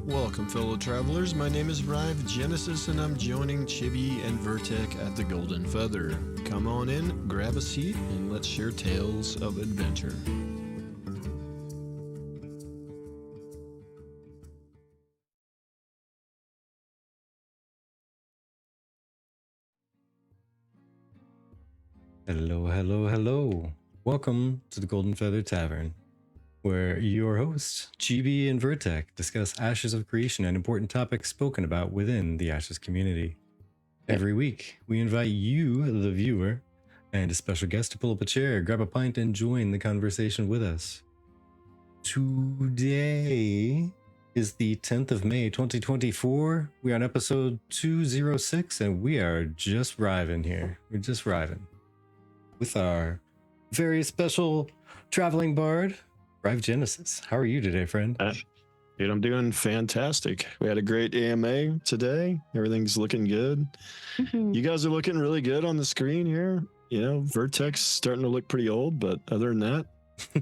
Welcome, fellow travelers. My name is RyveGenesis, and I'm joining Chibi and Virtek at the Golden Feather. Come on in, grab a seat, and let's share tales of adventure. Hello. Welcome to the Golden Feather Tavern, where your hosts, Chibi and Virtek, discuss Ashes of Creation and important topics spoken about within the Ashes community. Every week, we invite you, the viewer, and a special guest to pull up a chair, grab a pint, and join the conversation with us. Today is the 10th of May, 2024. We are on episode 206, and we are just riving here. We're just riving with our very special traveling bard, RyveGenesis. How are you today, friend? Dude, I'm doing fantastic. We had a great AMA today. Everything's looking good. You guys are looking really good on the screen here. You know, Virtek's starting to look pretty old, but other than that,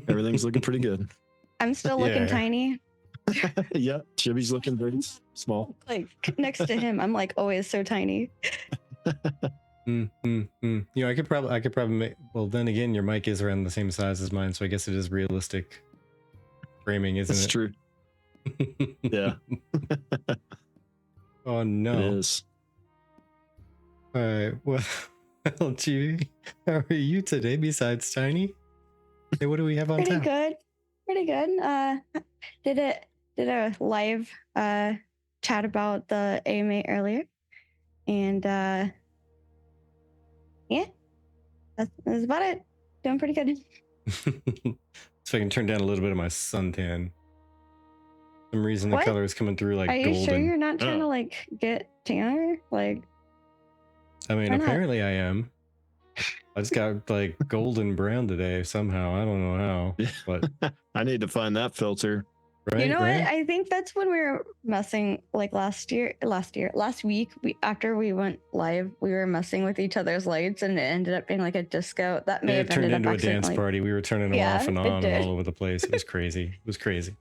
everything's looking pretty good. I'm still looking tiny. Yeah, Chibi's looking very small. Like next to him, I'm like always so tiny. You know, I could probably make, well, then again, your mic is around the same size as mine, so I guess it is realistic framing, isn't it? That's true. Yeah. Oh no. It is. All right. Well, Chibi, how are you today besides tiny? Hey, what do we have on tap? Pretty good. Did a live chat about the AMA earlier, and yeah, that's about it. Doing pretty good. So I can turn down a little bit of my suntan. For some reason the color is coming through like golden. Are you sure you're not trying to like get tanner? Like, I mean, apparently I am. I just got like golden brown today somehow. I don't know how, but I need to find that filter. Right, you know what? I think that's when we were messing, like last week, after we went live, we were messing with each other's lights, and it ended up being like a disco. That may have turned ended into up a dance party. We were turning them off and on and all over the place. It was crazy. It was crazy.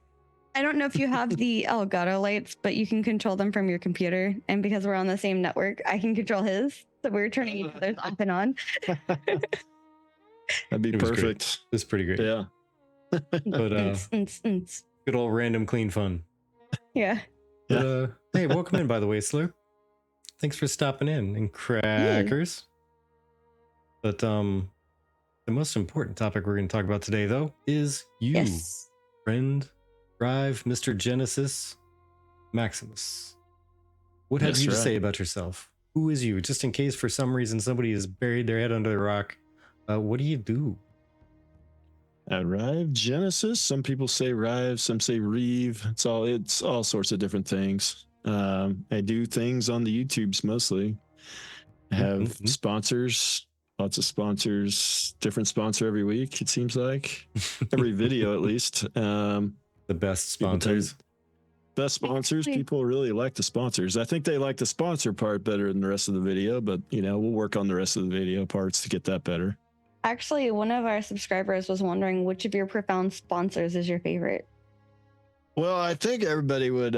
I don't know if you have the Elgato lights, but you can control them from your computer. And because we're on the same network, I can control his. So we were turning each other's off and on. That'd be perfect. It was pretty great. Yeah. But good old random clean fun. Yeah. But, hey, welcome in, by the way, Slur. Thanks for stopping in, and crackers. But the most important topic we're going to talk about today, though, is you, friend, Ryve, Mr. Genesis, Maximus. What have you to say about yourself? Who is you? Just in case for some reason somebody has buried their head under the rock, what do you do? RyveGenesis. Some people say Ryve, some say Reeve. It's all sorts of different things. I do things on the YouTubes mostly. I have sponsors, lots of sponsors, different sponsor every week, it seems like. Every video at least. The best sponsors. Best sponsors. People really like the sponsors. I think they like the sponsor part better than the rest of the video, but you know, we'll work on the rest of the video parts to get that better. Actually, one of our subscribers was wondering which of your profound sponsors is your favorite. Well, I think everybody would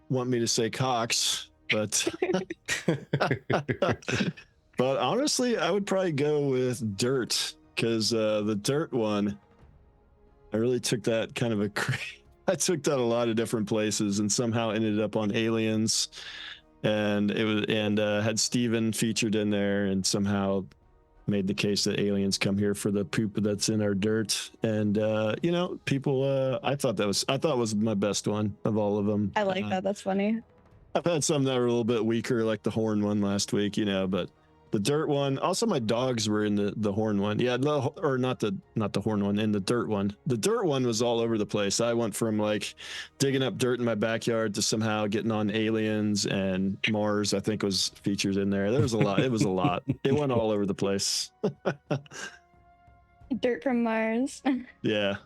want me to say Cox, but but honestly, I would probably go with Dirt, because the Dirt one, I really took that kind of I took that a lot of different places and somehow ended up on Aliens, and it was had Steven featured in there, and somehow made the case that aliens come here for the poop that's in our dirt. And you know, people I thought it was my best one of all of them. I like that. That's funny. I've had some that were a little bit weaker, like the horn one last week, you know, but the dirt one, also my dogs were in the horn one. Yeah, or not the horn one, in the dirt one. The dirt one was all over the place. I went from like digging up dirt in my backyard to somehow getting on Aliens, and Mars, I think, was featured in there. There was a lot. It was a lot. It went all over the place. Dirt from Mars. Yeah.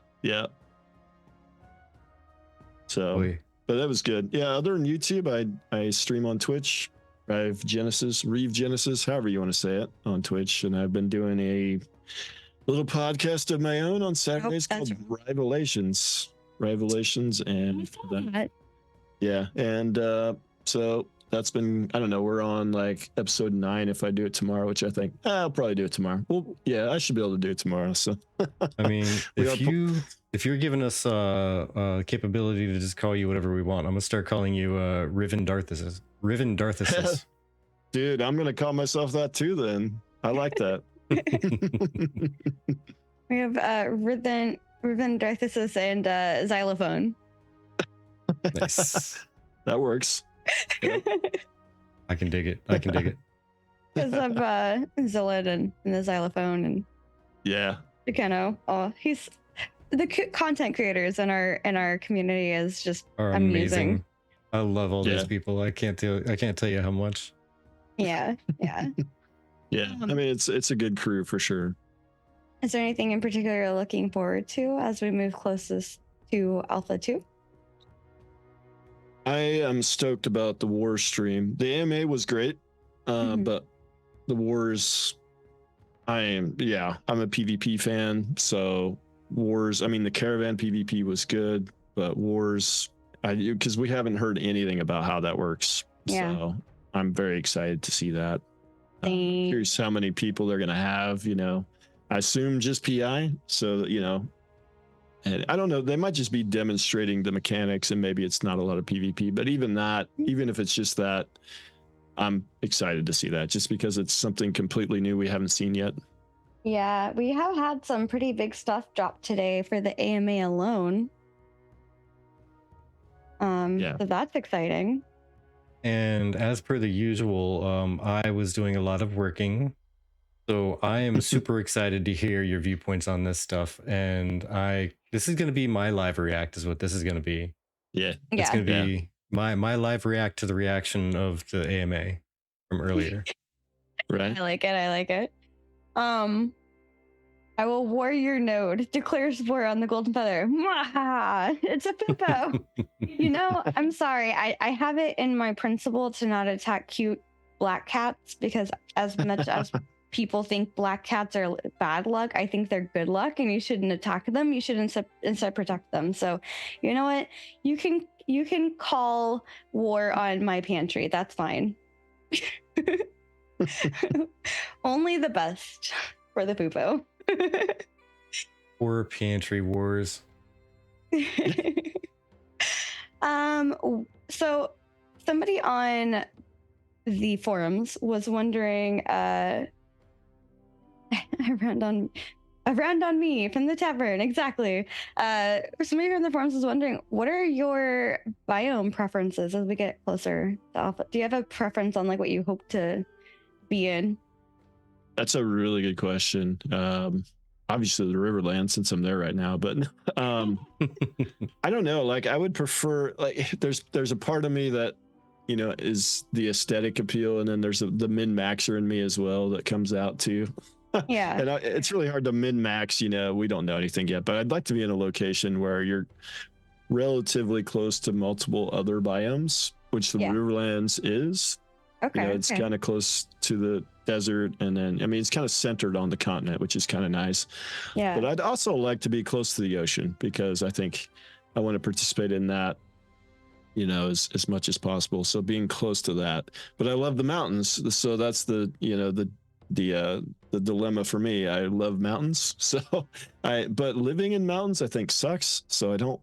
So, but that was good. Yeah, other than YouTube, I stream on Twitch. RyveGenesis, however you want to say it, on Twitch, and I've been doing a little podcast of my own on Saturdays called Revelations, and Yeah, and so that's been, I don't know, we're on like episode 9 if I do it tomorrow, which I think I'll probably do it tomorrow. Well, yeah, I should be able to do it tomorrow. So I mean, We if you're giving us capability to just call you whatever we want, I'm gonna start calling you Riven Darthisis. Riven Darthisis. Dude, I'm gonna call myself that too then. I like that. We have Riven Darthisis and Xylophone. Nice. That works. Yep. I can dig it. I can dig it. Because of Zillid and the Xylophone and Yeah. Keno. Oh, he's the content creators in our community is just Are amazing. amazing. I love all those Yeah. people. I can't tell you how much. Yeah, yeah. Yeah. I mean, it's a good crew for sure. Is there anything in particular you're looking forward to as we move closest to Alpha 2? I am stoked about the War stream. The AMA was great, but the Wars, I'm a PvP fan, so Wars, I mean, the Caravan PvP was good, but Wars, because we haven't heard anything about how that works. Yeah. So I'm very excited to see that. Curious how many people they're going to have, I assume just PI. So, and I don't know, they might just be demonstrating the mechanics and maybe it's not a lot of PvP, but even if it's just that, I'm excited to see that just because it's something completely new we haven't seen yet. Yeah, we have had some pretty big stuff drop today for the AMA alone. So that's exciting. And as per the usual, I was doing a lot of working. So I am super excited to hear your viewpoints on this stuff. And this is going to be my live react is what this is going to be. Yeah. It's going to be my live react to the reaction of the AMA from earlier. Right. I like it. I will warrior node declares war on the Golden Feather. Mwahaha! It's a poopo. I'm sorry. I have it in my principle to not attack cute black cats because as much as people think black cats are bad luck, I think they're good luck and you shouldn't attack them. You should instead protect them. So you know what? You can call war on my pantry. That's fine. Only the best for the poopo. Poor pantry wars. So somebody on the forums was wondering a round on me from the tavern, exactly. Somebody from the forums was wondering, what are your biome preferences as we get closer to Alpha? Do you have a preference on like what you hope to be in? That's a really good question. Obviously the Riverland since I'm there right now, but I don't know. Like I would prefer, like there's a part of me that, is the aesthetic appeal. And then there's the min-maxer in me as well that comes out too. Yeah. And it's really hard to min-max, we don't know anything yet, but I'd like to be in a location where you're relatively close to multiple other biomes, which the Riverlands is. Okay. It's kind of close to the desert, and then it's kind of centered on the continent, which is kind of nice. Yeah. But I'd also like to be close to the ocean because I think I want to participate in that, as much as possible. So being close to that. But I love the mountains, so that's the dilemma for me. I love mountains, but living in mountains I think sucks. So I don't,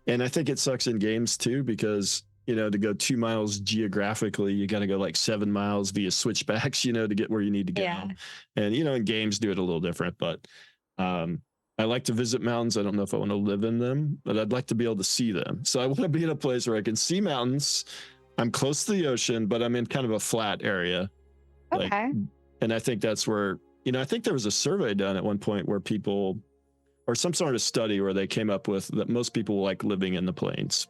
and I think it sucks in games too because to go 2 miles geographically, you got to go like 7 miles via switchbacks, to get where you need to go. Yeah. And, in games do it a little different, but I like to visit mountains. I don't know if I want to live in them, but I'd like to be able to see them. So I want to be in a place where I can see mountains. I'm close to the ocean, but I'm in kind of a flat area. Okay. And I think that's where, I think there was a survey done at one point where people, or some sort of study where they came up with that most people like living in the plains.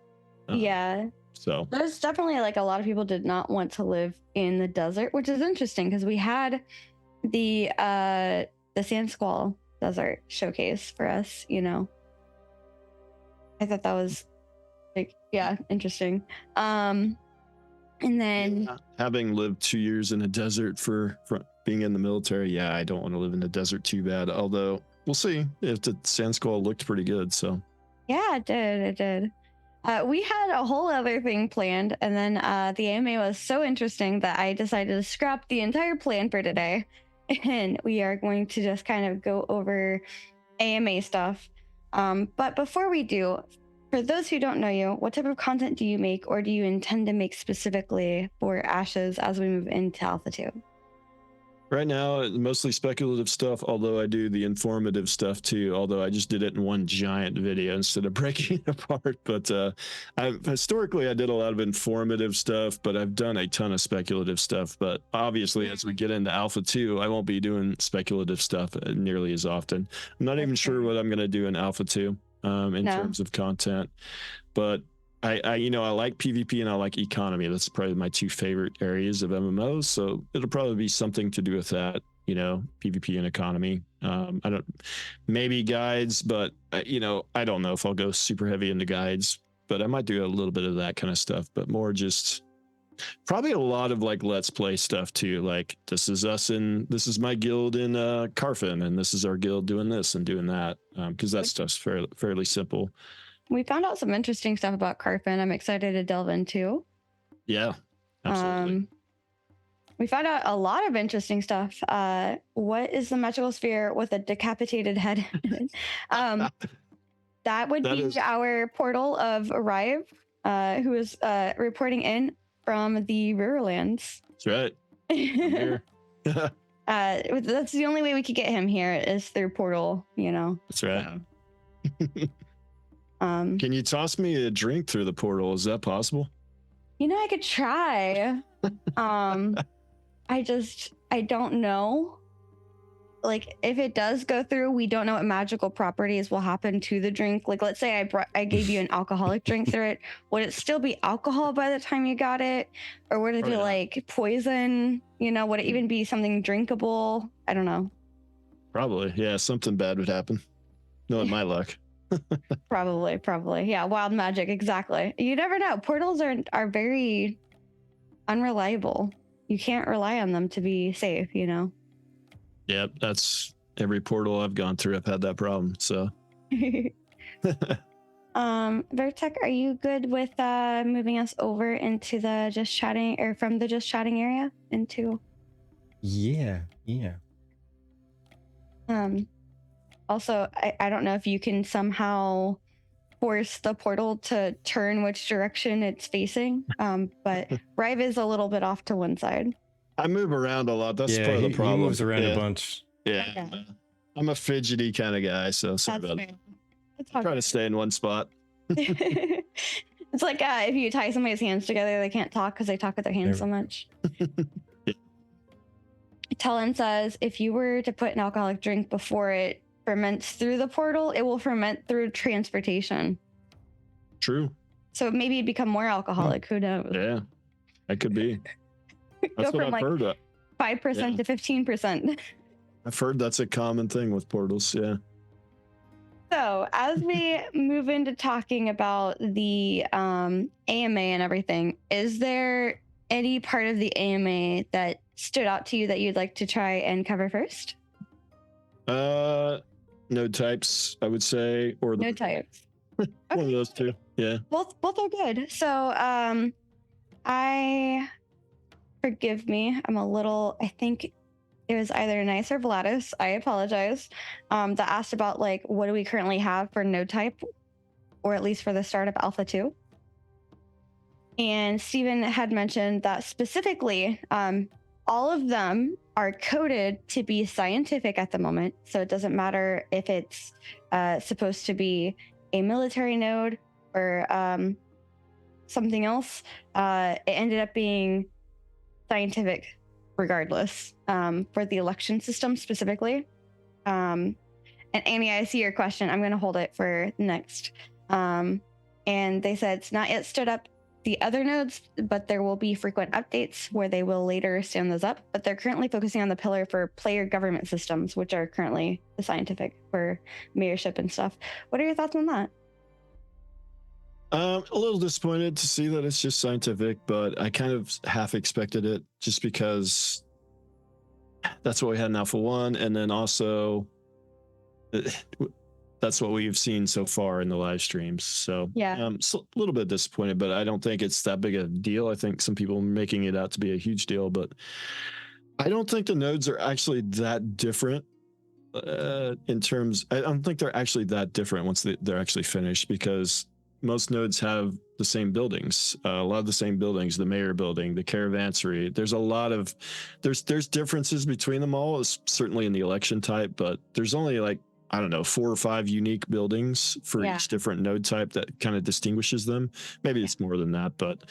Yeah. So there's definitely like a lot of people did not want to live in the desert, which is interesting because we had the Sand Squall Desert showcase for us, I thought that was interesting. And then having lived 2 years in a desert for being in the military, I don't want to live in the desert too bad. Although we'll see if the Sand Squall looked pretty good. So yeah, it did. We had a whole other thing planned, and then the AMA was so interesting that I decided to scrap the entire plan for today. And we are going to just kind of go over AMA stuff. But before we do, for those who don't know you, what type of content do you make, or do you intend to make specifically for Ashes as we move into Alpha 2? Right now, mostly speculative stuff, although I do the informative stuff too, although I just did it in one giant video instead of breaking it apart. But historically, I did a lot of informative stuff, but I've done a ton of speculative stuff. But obviously, as we get into Alpha 2, I won't be doing speculative stuff nearly as often. I'm not even sure what I'm going to do in Alpha 2 in terms of content. But I like PvP and I like economy. That's probably my two favorite areas of MMOs. So it'll probably be something to do with that, PvP and economy. Maybe guides, but I don't know if I'll go super heavy into guides, but I might do a little bit of that kind of stuff, but more just probably a lot of like let's play stuff too. Like this is my guild in Carfin, and this is our guild doing this and doing that. Because that stuff's fairly simple. We found out some interesting stuff about Carfin. I'm excited to delve into. Yeah, absolutely. We found out a lot of interesting stuff. What is the magical sphere with a decapitated head? That would be our portal of Ryve, who is reporting in from the Riverlands. That's right. I'm here. That's the only way we could get him here is through portal, That's right. Can you toss me a drink through the portal? Is that possible? I could try. I don't know. Like, if it does go through, we don't know what magical properties will happen to the drink. Like, let's say I gave you an alcoholic drink through it. Would it still be alcohol by the time you got it? Or would it be like poison? Would it even be something drinkable? I don't know. Probably. Yeah, something bad would happen. Knowing my luck. Probably. Yeah, wild magic, exactly. You never know. Portals are very unreliable. You can't rely on them to be safe, Yep, that's every portal I've gone through. I've had that problem. So Virtek, are you good with moving us over into the just chatting, or from the just chatting area into? Yeah. Also, I don't know if you can somehow force the portal to turn which direction it's facing, but Ryve is a little bit off to one side. I move around a lot. That's part of the problem. He moves around a bunch. Yeah. Okay. I'm a fidgety kind of guy, so sorry about it. I try to stay in one spot. It's like if you tie somebody's hands together, they can't talk because they talk with their hands so much. Yeah. Talon says, if you were to put an alcoholic drink before it ferments through the portal, it will ferment through transportation. True. So maybe it'd become more alcoholic. Who knows? Yeah, that could be. That's what I've heard. 5% to 15%. I've heard that's a common thing with portals. Yeah. So as we move into talking about the AMA and everything, is there any part of the AMA that stood out to you that you'd like to try and cover first? Node types, I would say, or node types. One of those two. Yeah. Both are good. So forgive me, I think it was either Nice or Vladis, I apologize, that asked about like what do we currently have for node type, or at least for the start of Alpha 2. And Steven had mentioned that specifically all of them are coded to be scientific at the moment. So it doesn't matter if it's supposed to be a military node or something else. It ended up being scientific regardless, for the election system specifically. And Annie, I see your question. I'm going to hold it for next. And they said it's not yet stood up the other nodes, but there will be frequent updates where they will later stand those up. But they're currently focusing on the pillar for player government systems, which are currently the scientific for mayorship and stuff. What are your thoughts on that? A little disappointed to see that it's just scientific, but I kind of half expected it just because that's what we had in Alpha 1. And then also, that's that's what we've seen so far in the live streams. So Yeah. so a little bit disappointed, but I don't think it's that big a deal. I think some people are making it out to be a huge deal, but I don't think the nodes are actually that different in terms. I don't think they're actually that different once they're actually finished, because most nodes have the same buildings, a lot of the same buildings, the mayor building, the caravansary. There's a lot of there's differences between them all, certainly in the election type, but there's only like, I don't know, 4 or 5 unique buildings for each different node type that kind of distinguishes them. Maybe it's more than that, but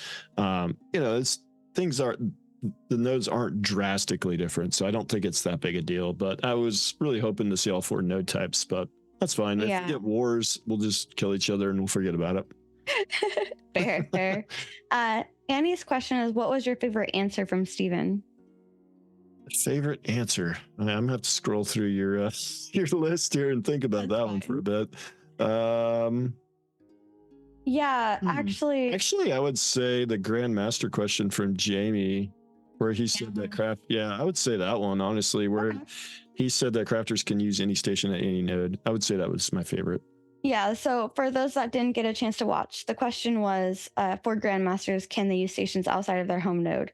the nodes aren't drastically different, so I don't think it's that big a deal. But I was really hoping to see all 4 node types, but that's fine. If we get wars, we'll just kill each other and we'll forget about it. Fair. Annie's question is, what was your favorite answer from Steven? Favorite answer? I'm gonna have to scroll through your list here and think about that one for a bit. Actually, I would say the Grandmaster question from Jamie, where he said that I would say that one, honestly, where he said that crafters can use any station at any node. I would say that was my favorite. Yeah, so for those that didn't get a chance to watch, the question was, for Grandmasters, can they use stations outside of their home node?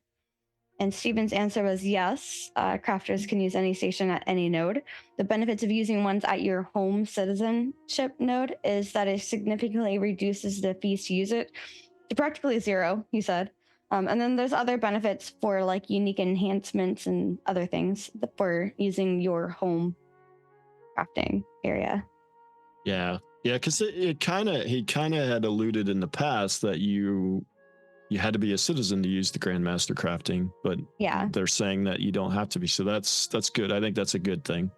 And Steven's answer was yes, crafters can use any station at any node. The benefits of using ones at your home citizenship node is that it significantly reduces the fees to use it to practically 0, he said. And then there's other benefits for like unique enhancements and other things for using your home crafting area. Yeah, because he kind of had alluded in the past that you had to be a citizen to use the Grandmaster crafting, but they're saying that you don't have to be. So that's good. I think that's a good thing.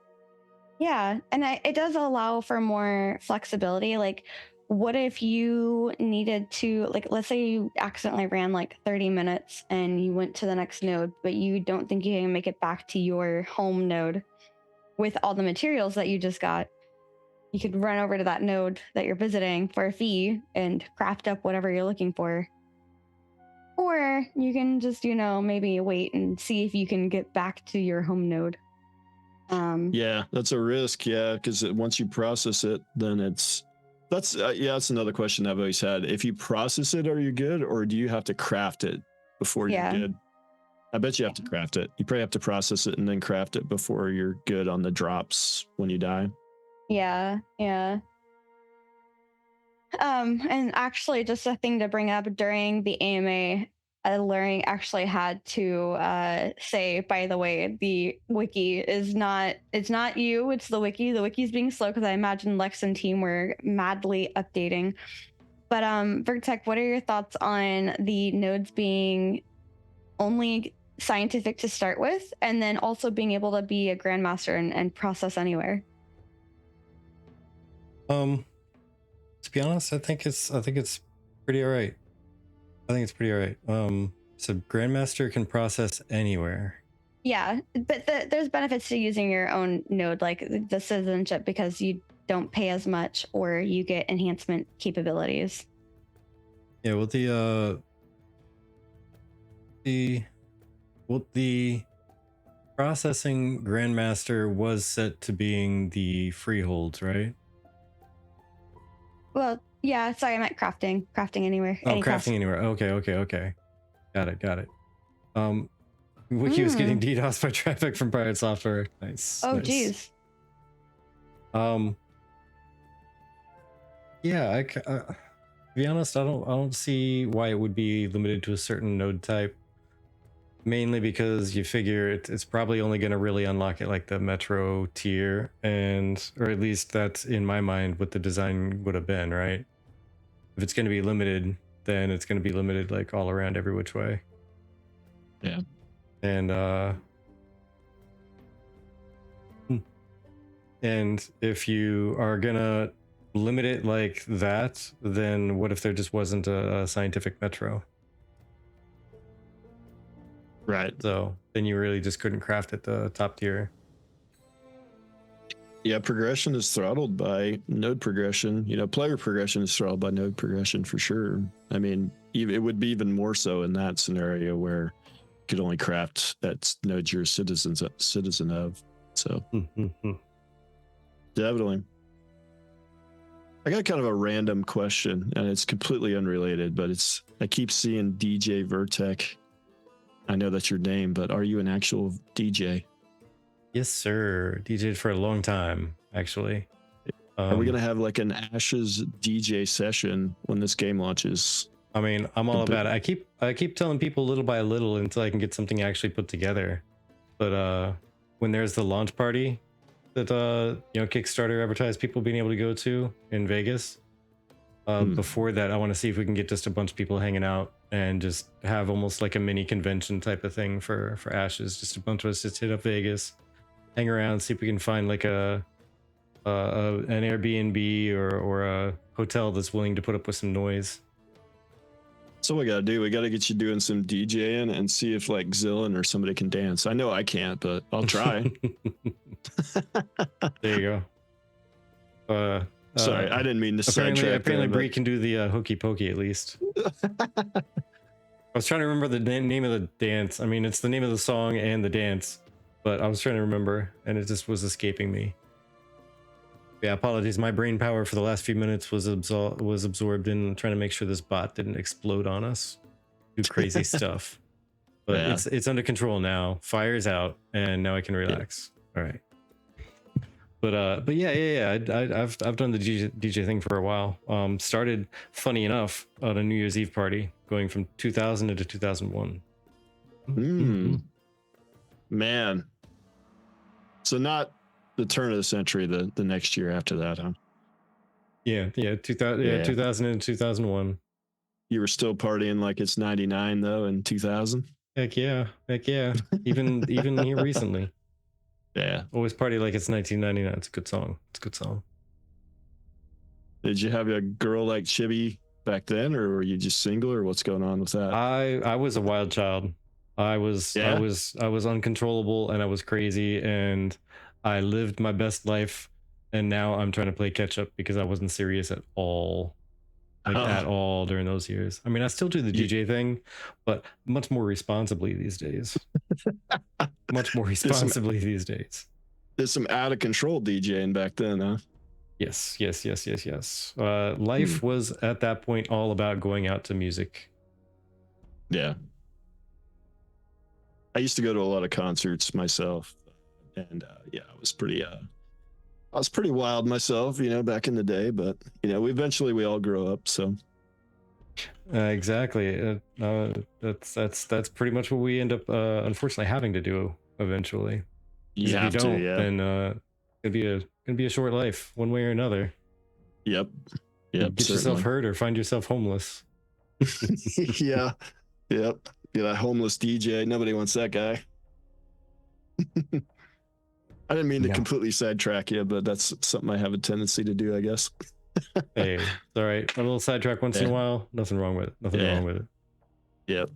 Yeah, and it does allow for more flexibility. Like, what if you needed to, like, let's say you accidentally ran like 30 minutes and you went to the next node, but you don't think you can make it back to your home node with all the materials that you just got. You could run over to that node that you're visiting for a fee and craft up whatever you're looking for. Or you can just, maybe wait and see if you can get back to your home node. That's a risk. Yeah, because once you process it, then that's another question I've always had. If you process it, are you good, or do you have to craft it before you're good? I bet you have to craft it. You probably have to process it and then craft it before you're good on the drops when you die. Yeah. And actually, just a thing to bring up, during the AMA, Luring actually had to say, by the way, the wiki it's not you, it's the wiki. The wiki's being slow because I imagine Lex and team were madly updating. But Virtek, what are your thoughts on the nodes being only scientific to start with, and then also being able to be a grandmaster and process anywhere? To be honest, I think it's pretty all right. So Grandmaster can process anywhere. Yeah, but there's benefits to using your own node, like the citizenship, because you don't pay as much or you get enhancement capabilities. Yeah, well, the processing Grandmaster was set to being the Freeholds, right? Well, yeah, sorry, I meant crafting anywhere. Oh, crafting anywhere. Okay. Got it. Wiki was getting DDoS by traffic from Pirate Software. Nice. Oh, geez. Yeah, to be honest, I don't see why it would be limited to a certain node type. Mainly because you figure it's probably only going to really unlock it like the Metro tier, or at least that's in my mind what the design would have been, right? If it's going to be limited, then it's going to be limited like all around every which way. Yeah. And if you are going to limit it like that, then what if there just wasn't a scientific Metro? Right. So then you really just couldn't craft at the top tier. Yeah, progression is throttled by node progression. Player progression is throttled by node progression for sure. I mean, it would be even more so in that scenario where you could only craft at nodes you're a citizen of. So definitely. I got kind of a random question, and it's completely unrelated, but I keep seeing DJ Virtek. I know that's your name, but are you an actual DJ? Yes, sir. DJ'd for a long time, actually. Are we gonna have like an Ashes DJ session when this game launches? I mean, I'm all about it. I keep telling people little by little until I can get something actually put together. But when there's the launch party that Kickstarter advertised people being able to go to in Vegas, before that, I want to see if we can get just a bunch of people hanging out and just have almost like a mini convention type of thing for Ashes. Just a bunch of us just hit up Vegas, hang around, see if we can find like an Airbnb or a hotel that's willing to put up with some noise. So we gotta do. We gotta get you doing some DJing and see if like Zillin or somebody can dance. I know I can't, but I'll try. There you go. Sorry, I didn't mean to sidetrack. Apparently, Bree can do the hokey pokey at least. I was trying to remember the name of the dance. I mean, it's the name of the song and the dance, but I was trying to remember, and it just was escaping me. Yeah, apologies. My brain power for the last few minutes was absorbed in trying to make sure this bot didn't explode on us, do crazy stuff. But yeah. It's under control now. Fire's out, and now I can relax. Yeah. All right. But yeah. I've done the DJ thing for a while. Started, funny enough, on a New Year's Eve party, going from 2000 into 2001. Man. So not the turn of the century, the next year after that, huh? Yeah, 2000 and 2001. You were still partying like it's 99 though in 2000? Heck yeah. Even here recently. Yeah. Always party like it's 1999. It's a good song. Did you have a girl like Chibi back then, or were you just single, or what's going on with that? I was a wild child. I was uncontrollable, and I was crazy, and I lived my best life, and now I'm trying to play catch up because I wasn't serious at all. At all during those years. I mean, I still do the DJ thing, but much more responsibly these days. There's some out of control DJing back then, huh? Yes. Life was at that point all about going out to music. Yeah. I used to go to a lot of concerts myself, and I was pretty wild myself, back in the day, but we all grow up, so exactly. That's pretty much what we end up unfortunately having to do eventually. You have if you don't, to, yeah. Then it's gonna be a short life, one way or another. Yep. Get yourself hurt or find yourself homeless. Yeah. Yep. Be that homeless DJ. Nobody wants that guy. I didn't mean to completely sidetrack you, but that's something I have a tendency to do, I guess. Hey, it's all right. A little sidetrack once in a while. Nothing wrong with it. Yep.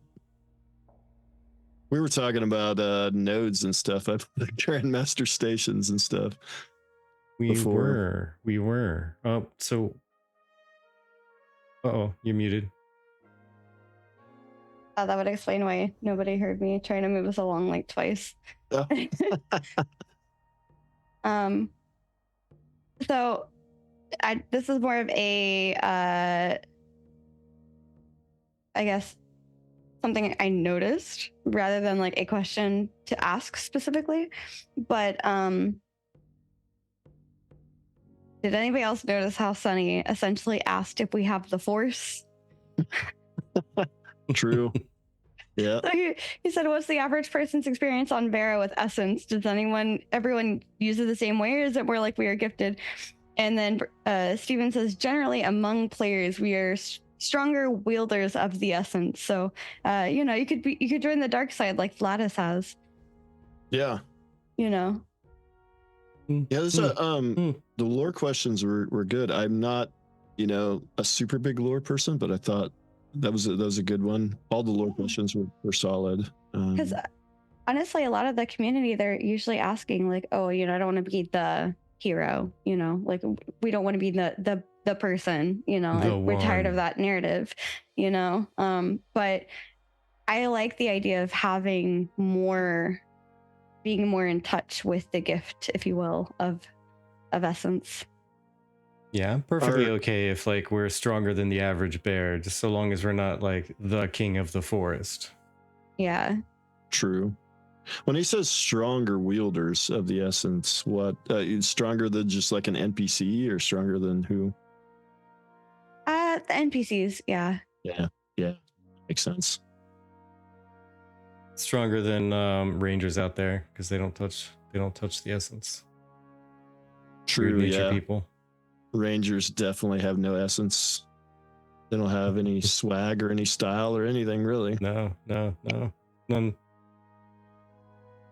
We were talking about nodes and stuff, like grandmaster stations and stuff. We were. Oh, so. You're muted. That would explain why nobody heard me trying to move us along like twice. Oh. So this is more of a I guess something I noticed rather than like a question to ask specifically, but did anybody else notice how Sunny essentially asked if we have the Force? True. Yeah. So he said, what's the average person's experience on Vera with Essence? Does everyone use it the same way, or is it more like we are gifted? And then Steven says, generally among players, we are stronger wielders of the Essence. So, you could join the dark side like Vladis has. Yeah. Yeah, the lore questions were good. I'm not, a super big lore person, but I thought that was a good one. All the lore questions were solid. Because honestly, a lot of the community, they're usually asking like, oh, I don't want to be the hero, like we don't want to be the person, we're tired of that narrative, but I like the idea of being more in touch with the gift, if you will, of Essence. Yeah, I'm perfectly Are- okay if like we're stronger than the average bear, just so long as we're not like the king of the forest. Yeah. True. When he says stronger wielders of the essence, what stronger than just like an NPC or stronger than who? The NPCs, yeah. Yeah, makes sense. Stronger than rangers out there because they don't touch the essence. True. Weird nature Yeah, people. Rangers definitely have no essence. They don't have any swag or any style or anything really. No, none.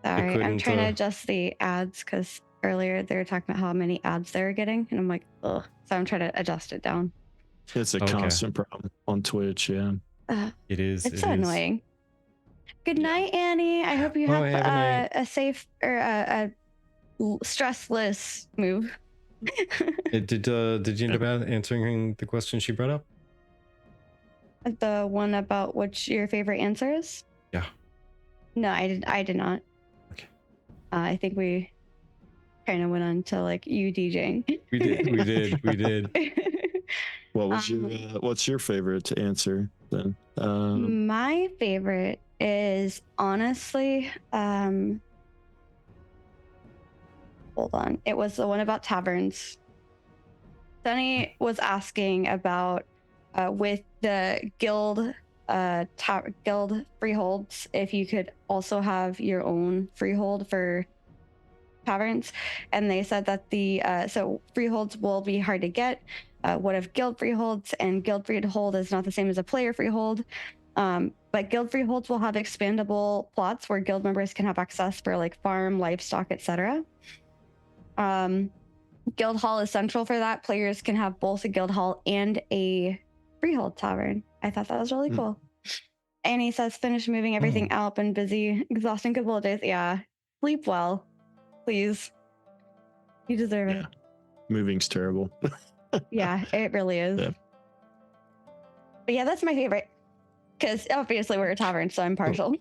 Sorry, I'm couldn't, trying to adjust the ads because earlier they were talking about how many ads they were getting, and I'm like, ugh. So I'm trying to adjust it down. It's a Okay. constant problem on Twitch. Yeah. It is. It's so annoying. Good night, Annie. I hope you Oh, have have a night. a safe or a stressless move. Did you end up answering the question she brought up? The one about what's your favorite answer is? Yeah. No, I did not. Okay. I think we kind of went on to like you DJing. We did. What was your what's your favorite answer then? My favorite is honestly, hold on. It was the one about taverns. Sunny was asking about with the guild guild freeholds, if you could also have your own freehold for taverns, and they said that the so freeholds will be hard to get. What if guild freeholds? And guild freehold is not the same as a player freehold, but guild freeholds will have expandable plots where guild members can have access for like farm, livestock, etc. Guild hall is central for that. Players can have both a guild hall and a freehold tavern. I thought that was really cool. And he says, finish moving everything out. Been busy, exhausting couple of days. Yeah, sleep well, please. You deserve it. Moving's terrible. Yeah, it really is. Yeah. But yeah, that's my favorite because obviously we're a tavern, so I'm partial.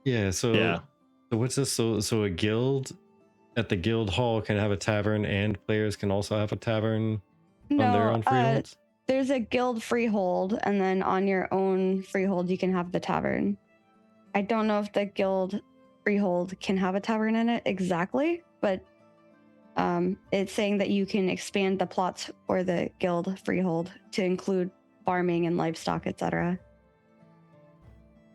Yeah. So Yeah. So what's this? So a guild at the guild hall can have a tavern, and players can also have a tavern on their own freeholds. There's a guild freehold, and then on your own freehold, you can have the tavern. I don't know if the guild freehold can have a tavern in it exactly, but it's saying that you can expand the plots for the guild freehold to include farming and livestock, etc.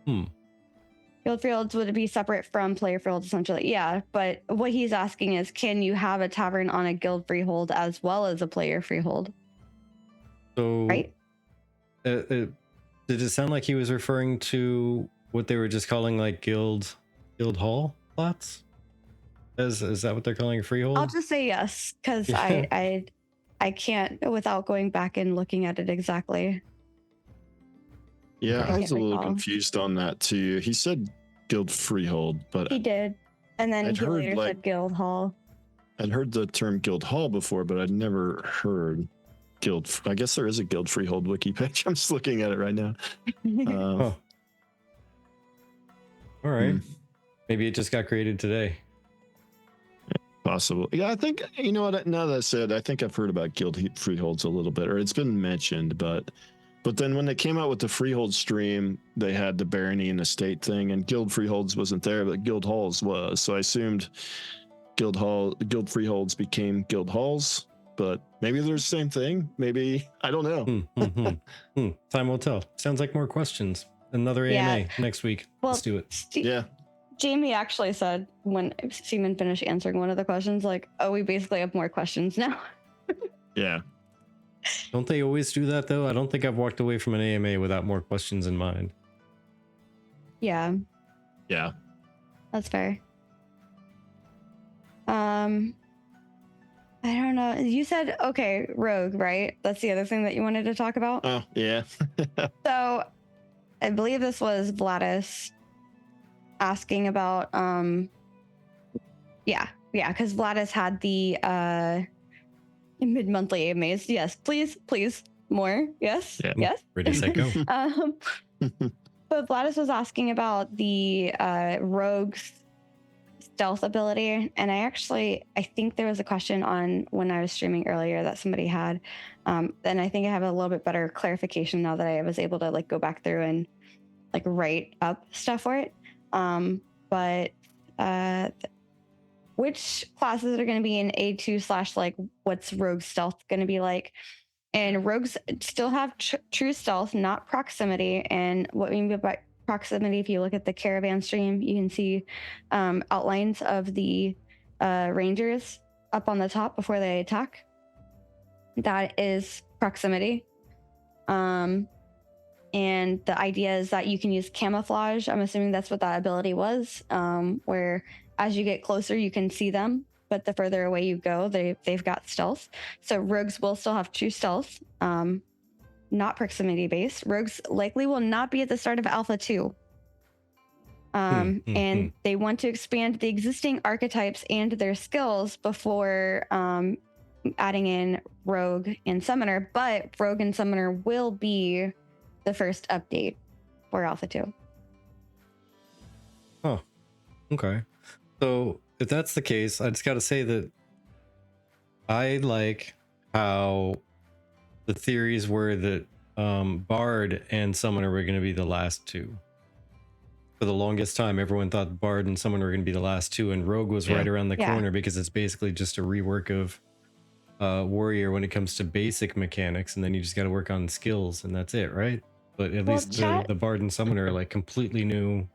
Guild freeholds would be separate from player freeholds, essentially. Yeah, but what he's asking is, can you have a tavern on a guild freehold as well as a player freehold? So, right? Did it sound like he was referring to what they were just calling like guild hall plots? Is that what they're calling a freehold? I'll just say yes, because I can't without going back and looking at it exactly. Yeah, I was a little recall. confused on that too. He said guild freehold, but He did, and then I'd he heard, later like- said guild hall. I'd heard the term guild hall before, but I'd never heard guild. I guess there is a guild freehold wiki page. I'm just looking at it right now. Oh. All right. Maybe it just got created today. Possible. Yeah, I think, you know what, now that I said, I think I've heard about guild freeholds a little bit, or it's been mentioned, but then when they came out with the freehold stream, they had the barony and estate thing, and guild freeholds wasn't there, but guild halls was. So I assumed guild freeholds became guild halls, but maybe they're the same thing. Maybe, I don't know. Time will tell. Sounds like more questions. Another AMA next week. Well, Let's do it. Yeah. Jamie actually said when Seaman finished answering one of the questions, like, oh, we basically have more questions now. Yeah. Don't they always do that though? I don't think I've walked away from an AMA without more questions in mind. Yeah, Yeah. that's fair. I don't know. You said, okay, rogue, right? That's the other thing that you wanted to talk about. Oh, yeah. So I believe this was Vladis asking about because Vladis had the mid-monthly AMAs. Yes, please more. Yes. Yeah. Yes. Ready, set, go. But Vladis was asking about the rogues stealth ability, and I think there was a question on when I was streaming earlier that somebody had, and I think I have a little bit better clarification now that I was able to like go back through and like write up stuff for it. But which classes are going to be in A2 / like what's rogue stealth going to be like? And rogues still have true stealth, not proximity. And what we mean by proximity, if you look at the caravan stream, you can see outlines of the rangers up on the top before they attack. That is proximity. And the idea is that you can use camouflage. I'm assuming that's what that ability was, where as you get closer, you can see them, but the further away you go, they've got stealth. So rogues will still have true stealth, not proximity based. Rogues likely will not be at the start of Alpha 2. And they want to expand the existing archetypes and their skills before adding in Rogue and Summoner, but Rogue and Summoner will be the first update for Alpha 2. Oh, okay. So if that's the case, I just got to say that I like how the theories were that Bard and Summoner were going to be the last two. For the longest time, everyone thought Bard and Summoner were going to be the last two, and Rogue was right around the corner because it's basically just a rework of Warrior when it comes to basic mechanics, and then you just got to work on skills, and that's it, right? But at least the Bard and Summoner are like completely new.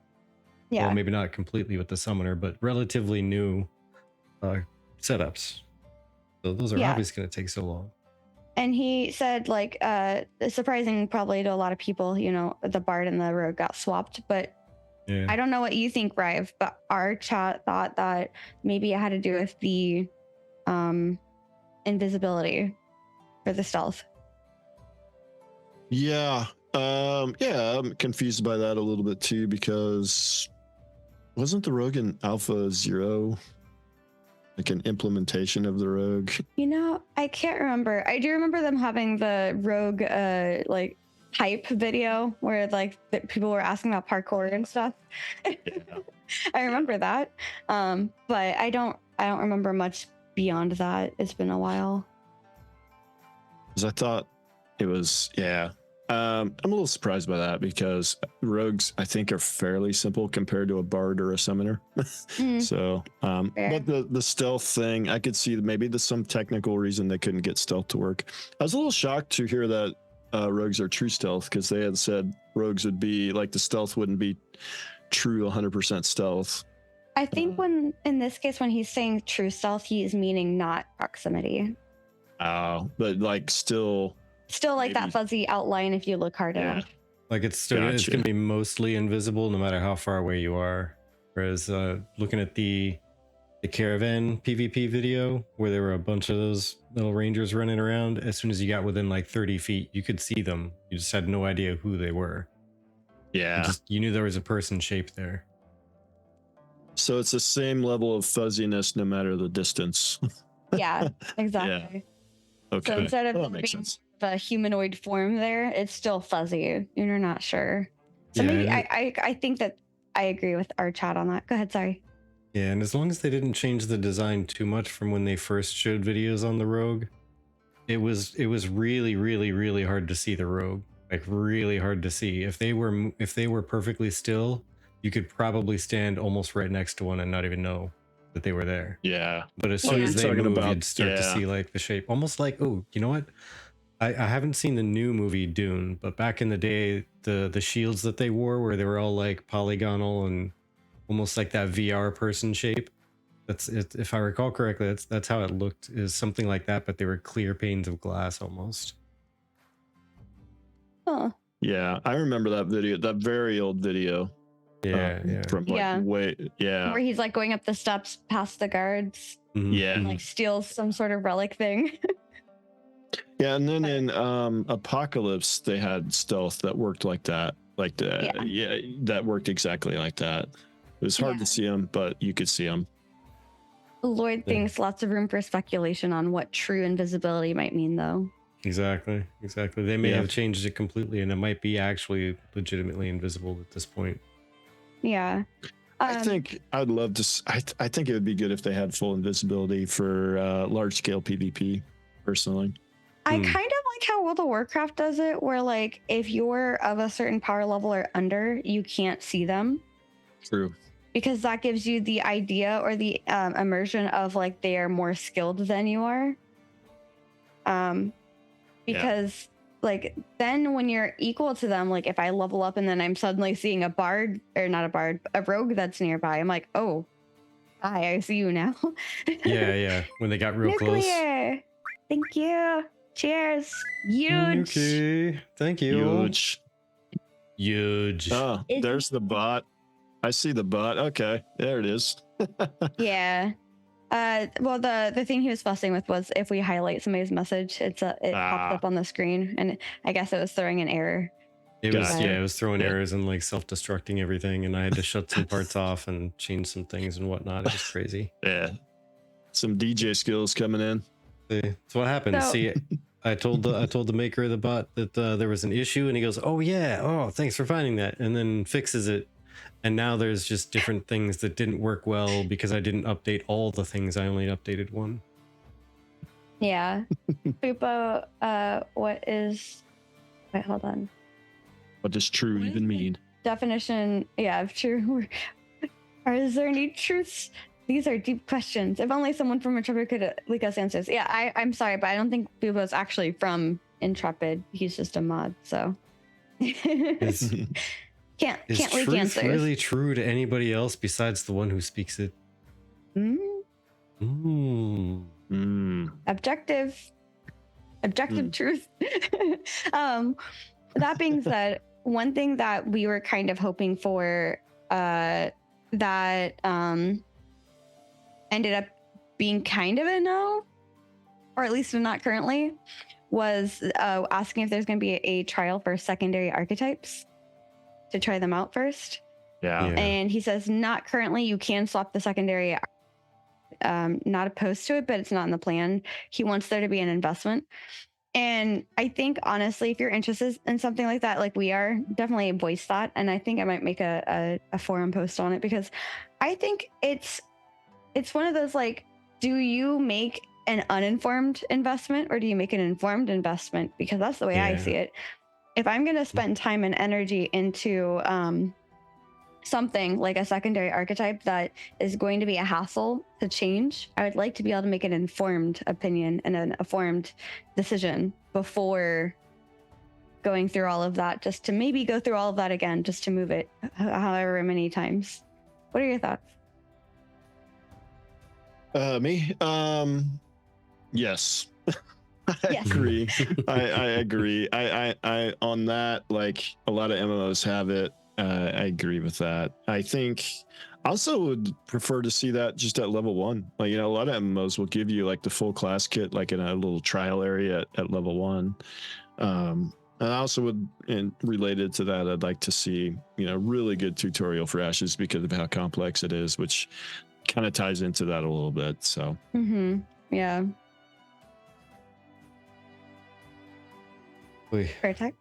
Yeah. Well, maybe not completely with the Summoner, but relatively new setups. So those are obviously going to take so long. And he said, like, surprising probably to a lot of people, you know, the Bard and the Rogue got swapped. But I don't know what you think, Ryve, but our chat thought that maybe it had to do with the invisibility for the stealth. Yeah. I'm confused by that a little bit too, because wasn't the Rogue in Alpha 0 like an implementation of the Rogue? You know, I can't remember. I do remember them having the Rogue like hype video where like people were asking about parkour and stuff. I remember that. But I don't remember much beyond that. It's been a while. Because I thought it was, I'm a little surprised by that, because rogues I think are fairly simple compared to a bard or a summoner. So but the stealth thing, I could see maybe there's some technical reason they couldn't get stealth to work. I was a little shocked to hear that rogues are true stealth, because they had said rogues would be like, the stealth wouldn't be true 100% stealth. I think when in this case when he's saying true stealth, he is meaning not proximity. But like still like maybe that fuzzy outline if you look hard enough. Like it's still it's going to be mostly invisible no matter how far away you are. Whereas looking at the caravan PvP video where there were a bunch of those little rangers running around, as soon as you got within like 30 feet, you could see them. You just had no idea who they were. Yeah. You knew there was a person shape there. So it's the same level of fuzziness no matter the distance. Yeah, exactly. Yeah. Okay. So instead of being a humanoid form there, it's still fuzzy. You're not sure. So maybe I think that I agree with our chat on that. Go ahead, sorry. Yeah, and as long as they didn't change the design too much from when they first showed videos on the Rogue, it was really, really, really hard to see the Rogue. Like really hard to see. If they were perfectly still, you could probably stand almost right next to one and not even know that they were there. Yeah. But as soon as they move, you'd start to see like the shape. Almost like, oh, you know what? I haven't seen the new movie Dune, but back in the day, the shields that they wore, where they were all like polygonal and almost like that VR person shape. That's it. If I recall correctly, that's how it looked, is something like that, but they were clear panes of glass almost. Huh. Yeah, I remember that video, that very old video. From like where he's like going up the steps past the guards. And like steals some sort of relic thing. And then in Apocalypse they had stealth that worked like that, that worked exactly like that. It was hard to see them, but you could see them. Lloyd thinks lots of room for speculation on what true invisibility might mean, though. Exactly. They may have changed it completely, and it might be actually legitimately invisible at this point. Yeah. I think I'd love to. I think it would be good if they had full invisibility for large scale PvP. Personally, I kind of like how World of Warcraft does it, where like if you're of a certain power level or under, you can't see them. True. Because that gives you the idea or the immersion of like they are more skilled than you are. Because like then when you're equal to them, like if I level up and then I'm suddenly seeing a bard or not a bard, a rogue that's nearby, I'm like, oh, hi, I see you now. Yeah. When they got real close. Nuclear. Thank you. Cheers. Huge. Okay. Thank you. Huge. Oh, there's the bot. I see the bot. Okay, there it is. Yeah. Well, the thing he was fussing with was if we highlight somebody's message, it pops up on the screen, and I guess it was throwing an error. It was throwing errors and like self-destructing everything, and I had to shut some parts off and change some things and whatnot. It was crazy. Yeah, some DJ skills coming in. That's what happened. So, See, I told the maker of the bot that there was an issue, and he goes, "Oh yeah, oh thanks for finding that," and then fixes it. And now there's just different things that didn't work well because I didn't update all the things. I only updated one. Yeah. Pupo, what is... Wait, hold on. What does true even mean? Definition, of true. Is there any truths? These are deep questions. If only someone from Intrepid could leak us answers. Yeah, I'm sorry, but I don't think Pupo's actually from Intrepid. He's just a mod, so... Can't leak truth answers. Really true to anybody else besides the one who speaks it? Objective truth. That being said, one thing that we were kind of hoping for that ended up being kind of a no, or at least not currently, was asking if there's going to be a trial for secondary archetypes to try them out first. Yeah. And he says, not currently. You can swap the secondary. Not opposed to it, but it's not in the plan. He wants there to be an investment. And I think, honestly, if you're interested in something like that, like we are, definitely voice that. And I think I might make a forum post on it, because I think it's one of those, like, do you make an uninformed investment or do you make an informed investment? Because that's the way I see it. If I'm going to spend time and energy into something like a secondary archetype that is going to be a hassle to change, I would like to be able to make an informed opinion and an informed decision before going through all of that, just to maybe go through all of that again, just to move it however many times. What are your thoughts? Me? Yes. I agree. I agree. I on that, like a lot of MMOs have it. I agree with that. I think also would prefer to see that just at level 1. Like, a lot of MMOs will give you like the full class kit, like in a little trial area at level 1. And I also would, and related to that, I'd like to see, really good tutorial for Ashes because of how complex it is, which kind of ties into that a little bit. So, yeah. Virtek?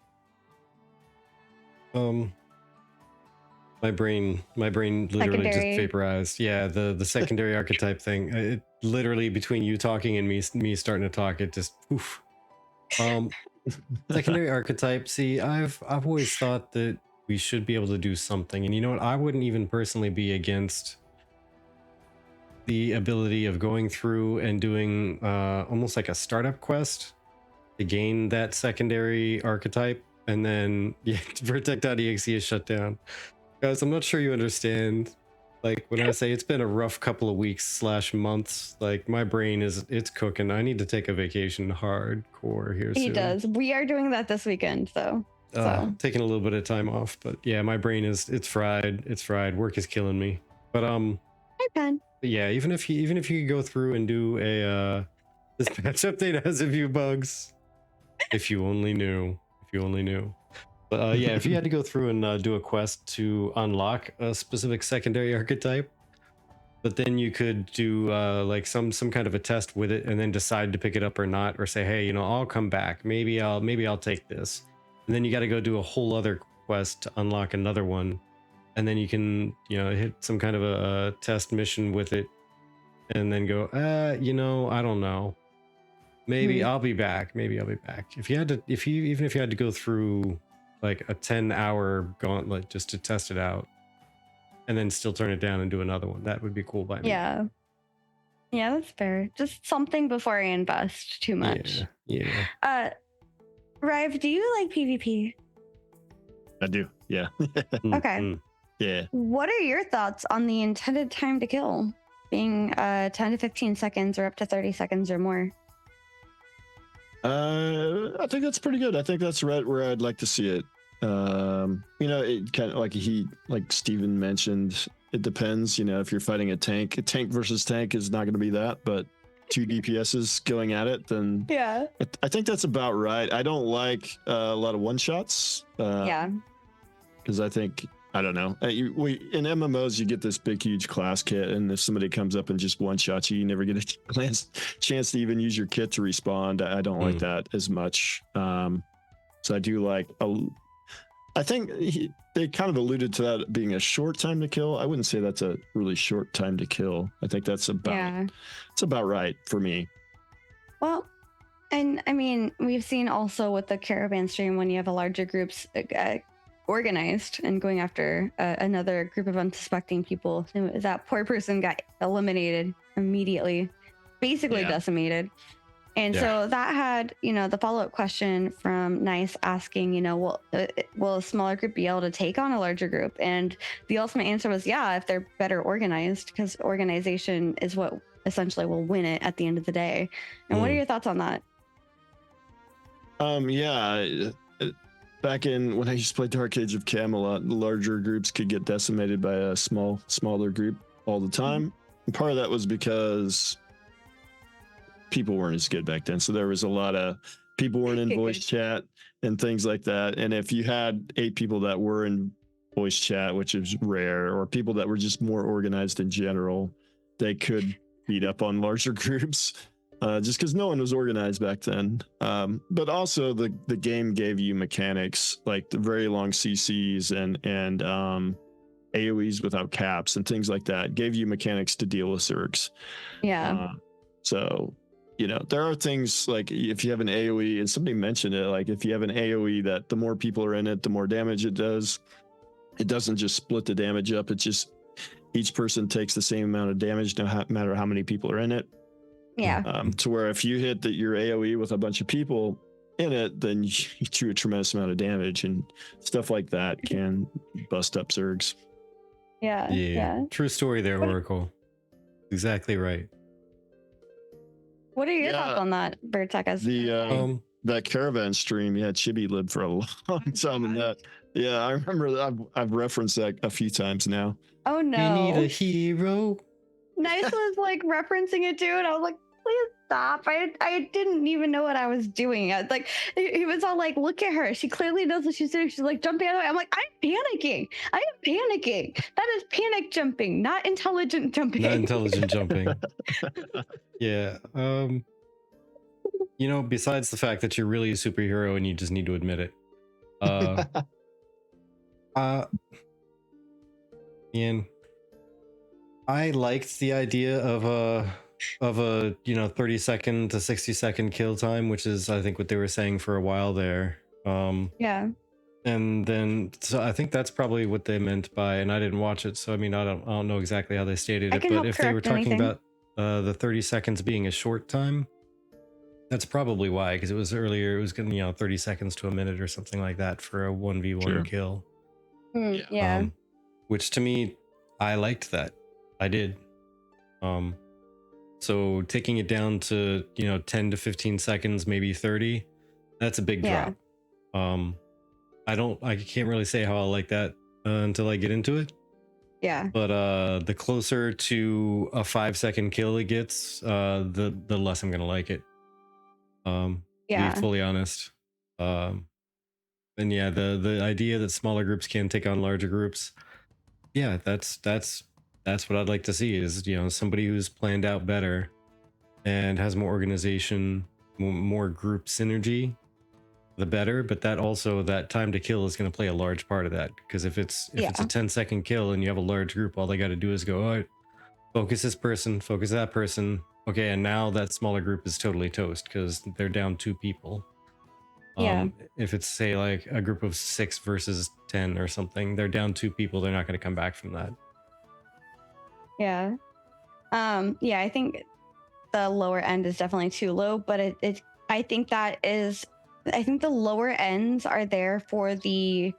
My brain literally Secondary. just vaporized. Yeah, the secondary archetype thing. It literally, between you talking and me starting to talk, it just poof. Secondary archetype. See, I've always thought that we should be able to do something, and you know what? I wouldn't even personally be against the ability of going through and doing almost like a startup quest to gain that secondary archetype, and then Virtek.exe is shut down. Guys, I'm not sure you understand. Like, when I say it's been a rough couple of weeks / months, like my brain it's cooking. I need to take a vacation hardcore here soon. He does. We are doing that this weekend, though. Taking a little bit of time off, but yeah, my brain it's fried. It's fried. Work is killing me. But Hi, Pen. yeah, even if you could go through and do a this patch update has a few bugs. If you only knew. But yeah, if you had to go through and do a quest to unlock a specific secondary archetype, but then you could do like some kind of a test with it and then decide to pick it up or not, or say, hey, I'll come back. Maybe I'll take this. And then you got to go do a whole other quest to unlock another one. and then you can, hit some kind of a test mission with it, and then go, I don't know. Maybe I'll be back. Maybe I'll be back. Even if you had to go through like a 10-hour gauntlet just to test it out, and then still turn it down and do another one, that would be cool by me. Yeah. Yeah, that's fair. Just something before I invest too much. Yeah. Ryve, do you like PvP? I do. Yeah. Okay. Yeah. What are your thoughts on the intended time to kill being 10 to 15 seconds or up to 30 seconds or more? I think that's pretty good. I think that's right where I'd like to see it. It kind of like Steven mentioned, it depends. If you're fighting a tank versus tank is not going to be that, but 2 DPSs going at it, then Yeah. I think that's about right. I don't like a lot of one shots. Yeah. Because I think, I don't know. In MMOs, you get this big, huge class kit, and if somebody comes up and just one shots you, you never get a chance to even use your kit to respond. I don't like that as much. So I do like. I think they kind of alluded to that being a short time to kill. I wouldn't say that's a really short time to kill. I think that's it's about right for me. Well, and I mean, we've seen also with the caravan stream when you have a larger groups organized and going after another group of unsuspecting people, that poor person got eliminated immediately, basically decimated. And so that had, the follow-up question from Nice asking, will a smaller group be able to take on a larger group? And the ultimate answer was, yeah, if they're better organized, because organization is what essentially will win it at the end of the day. And what are your thoughts on that? Back in when I used to play Dark Age of Camelot, larger groups could get decimated by a smaller group all the time. And part of that was because people weren't as good back then. So there was a lot of people weren't in voice chat and things like that. And if you had 8 people that were in voice chat, which is rare, or people that were just more organized in general, they could beat up on larger groups. Just because no one was organized back then. But also the game gave you mechanics like the very long CCs and AoEs without caps and things like that. Gave you mechanics to deal with Zergs. Yeah. So, there are things like if you have an AoE, and somebody mentioned it, like if you have an AoE that the more people are in it, the more damage it does. It doesn't just split the damage up. It's just each person takes the same amount of damage, no matter how many people are in it. Yeah. To where if you hit your AoE with a bunch of people in it, then you do a tremendous amount of damage, and stuff like that can bust up Zergs. Yeah. True story there, Oracle. Exactly right. What are your thoughts on that, Virtek? That caravan stream, Chibi lived for a long time in that. Yeah, I remember I've referenced that a few times now. Oh no. We need a hero. Nice was like referencing it too, and I was like, please stop. I didn't even know what I was doing. He was all like, look at her. She clearly knows what she's doing. She's like jumping out of the way. I'm like, I'm panicking. I am panicking. That is panic jumping, not intelligent jumping. Not intelligent jumping. Yeah. Besides the fact that you're really a superhero and you just need to admit it. Ian, I liked the idea of a 30-second to 60-second kill time, which is I think what they were saying for a while there. Yeah. And then so I think that's probably what they meant by, and I didn't watch it, so I mean I don't know exactly how they stated it, but if they were talking about the 30 seconds being a short time, that's probably why, because it was earlier, it was 30 seconds to a minute or something like that for a 1v1 kill. Yeah. Which to me, I liked that. I did. So taking it down to 10 to 15 seconds, maybe 30, that's a big drop. I can't really say how I like that until I get into it. Yeah. But the closer to a 5-second kill it gets, the less I'm gonna like it. To be fully honest. And yeah, the idea that smaller groups can take on larger groups, yeah, that's what I'd like to see, is somebody who's planned out better and has more organization, more group synergy. the better. But that time to kill is going to play a large part of that, because if it's a 10-second kill and you have a large group, all they got to do is go, all right, focus this person, focus that person. Okay, and now that smaller group is totally toast because they're down 2 people. If it's, say, like a group of 6 versus 10 or something, they're down 2 people. They're not going to come back from that. Yeah. I think the lower end is definitely too low, but I think the lower ends are there for the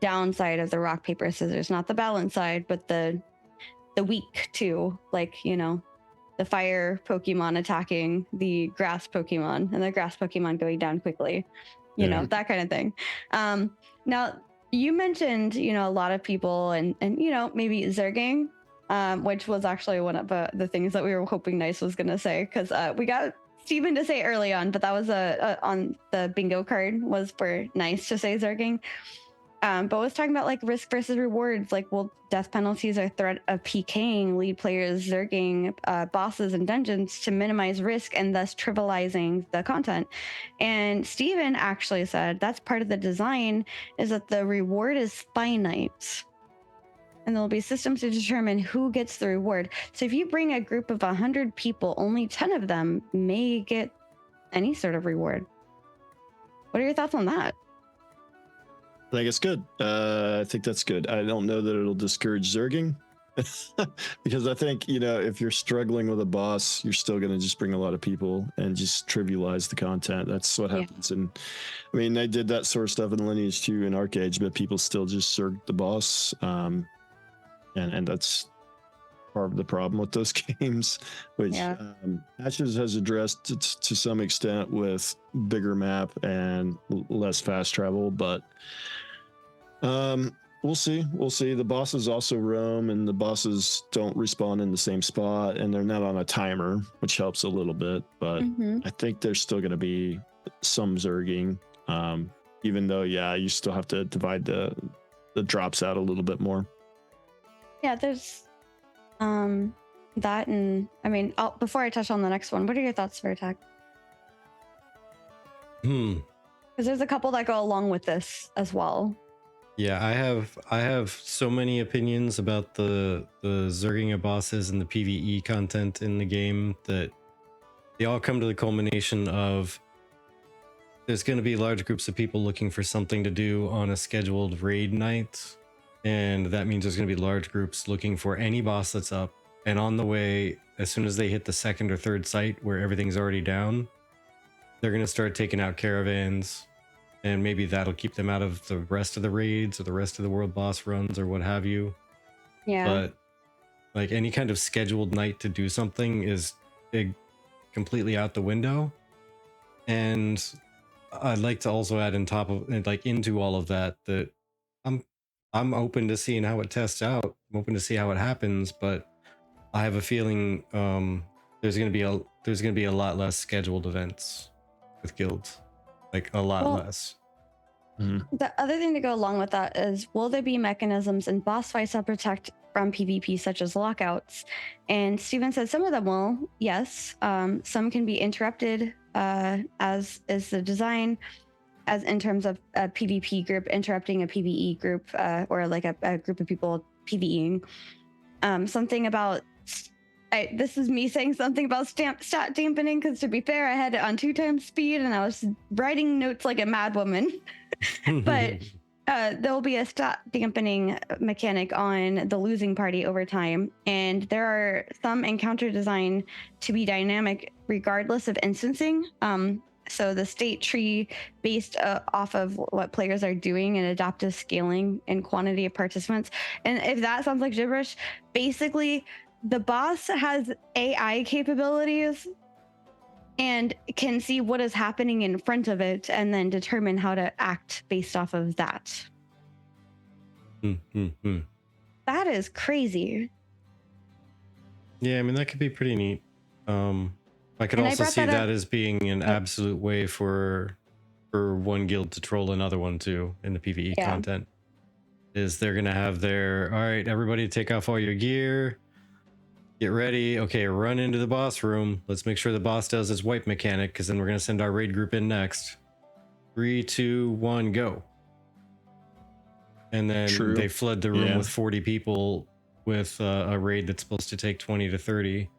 downside of the rock, paper, scissors, not the balance side, but the weak too. Like, the fire Pokemon attacking the grass Pokemon and the grass Pokemon going down quickly, that kind of thing. Now you mentioned, a lot of people and maybe Zerging, which was actually one of the things that we were hoping Nice was going to say, because we got Steven to say early on, but that was on the bingo card was for Nice to say Zerging. But was talking about like risk versus rewards, like, well, death penalties are threat of PKing lead players, Zerging bosses and dungeons to minimize risk and thus trivializing the content. And Steven actually said that's part of the design, is that the reward is finite. And there'll be systems to determine who gets the reward. So if you bring a group of 100 people, only 10 of them may get any sort of reward. What are your thoughts on that? I think it's good. I think that's good. I don't know that it'll discourage Zerging because I think, if you're struggling with a boss, you're still going to just bring a lot of people and just trivialize the content. That's what happens. And I mean, they did that sort of stuff in Lineage 2 and Arcage, but people still just Zerg the boss. And that's part of the problem with those games, which Ashes has addressed to some extent with bigger map and less fast travel, but we'll see. The bosses also roam, and the bosses don't respawn in the same spot, and they're not on a timer, which helps a little bit, but I think there's still going to be some Zerging, even though you still have to divide the drops out a little bit more. There's that, and I mean, before I touch on the next one, what are your thoughts, Virtek? Because there's a couple that go along with this as well. I have so many opinions about the Zerging of bosses and the PvE content in the game that they all come to the culmination of there's going to be large groups of people looking for something to do on a scheduled raid night. And that means there's going to be large groups looking for any boss that's up. And on the way, as soon as they hit the second or third site where everything's already down, they're going to start taking out caravans. And maybe that'll keep them out of the rest of the raids or the rest of the world boss runs or what have you. Yeah. But like any kind of scheduled night to do something is completely out the window. And I'd like to also add on top of, like, into all of that I'm open to seeing how it tests out. I'm open to see how it happens, but I have a feeling there's gonna be a lot less scheduled events with guilds, like a lot less. The other thing to go along with that is, will there be mechanisms in boss fights that protect from PvP, such as lockouts? And Steven said some of them will. Yes, some can be interrupted, as is the design. As in terms of a PvP group interrupting a PvE group, or like a group of people PvEing. Something about, this is me saying something about stat dampening, because to be fair, I had it on 2 times speed and I was writing notes like a madwoman. But there'll be a stat dampening mechanic on the losing party over time. And there are some encounter designed to be dynamic regardless of instancing. So the state tree based off of what players are doing and adaptive scaling and quantity of participants. And if that sounds like gibberish, basically the boss has AI capabilities and can see what is happening in front of it and then determine how to act based off of that. That is crazy. Yeah, I mean, that could be pretty neat. I could also see that as being an absolute way for one guild to troll another one too in the PvE content. Is they're gonna have their, all right, everybody take off all your gear, get ready, okay, run into the boss room, let's make sure the boss does his wipe mechanic, because then we're gonna send our raid group in next. 3, 2, 1, go. And then True. they flood the room Yeah. with 40 people with a raid that's supposed to take 20 to 30.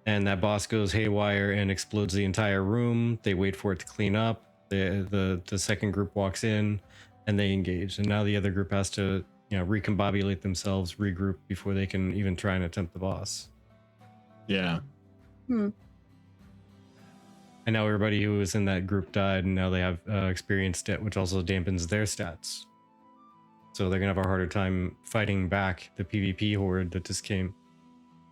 And that boss goes haywire and explodes the entire room. They wait for it to clean up. The second group walks in and they engage. And now the other group has to, recombobulate themselves, regroup before they can even try and attempt the boss. Yeah. Hmm. And now everybody who was in that group died, and now they have experience debt, which also dampens their stats. So they're gonna have a harder time fighting back the PvP horde that just came,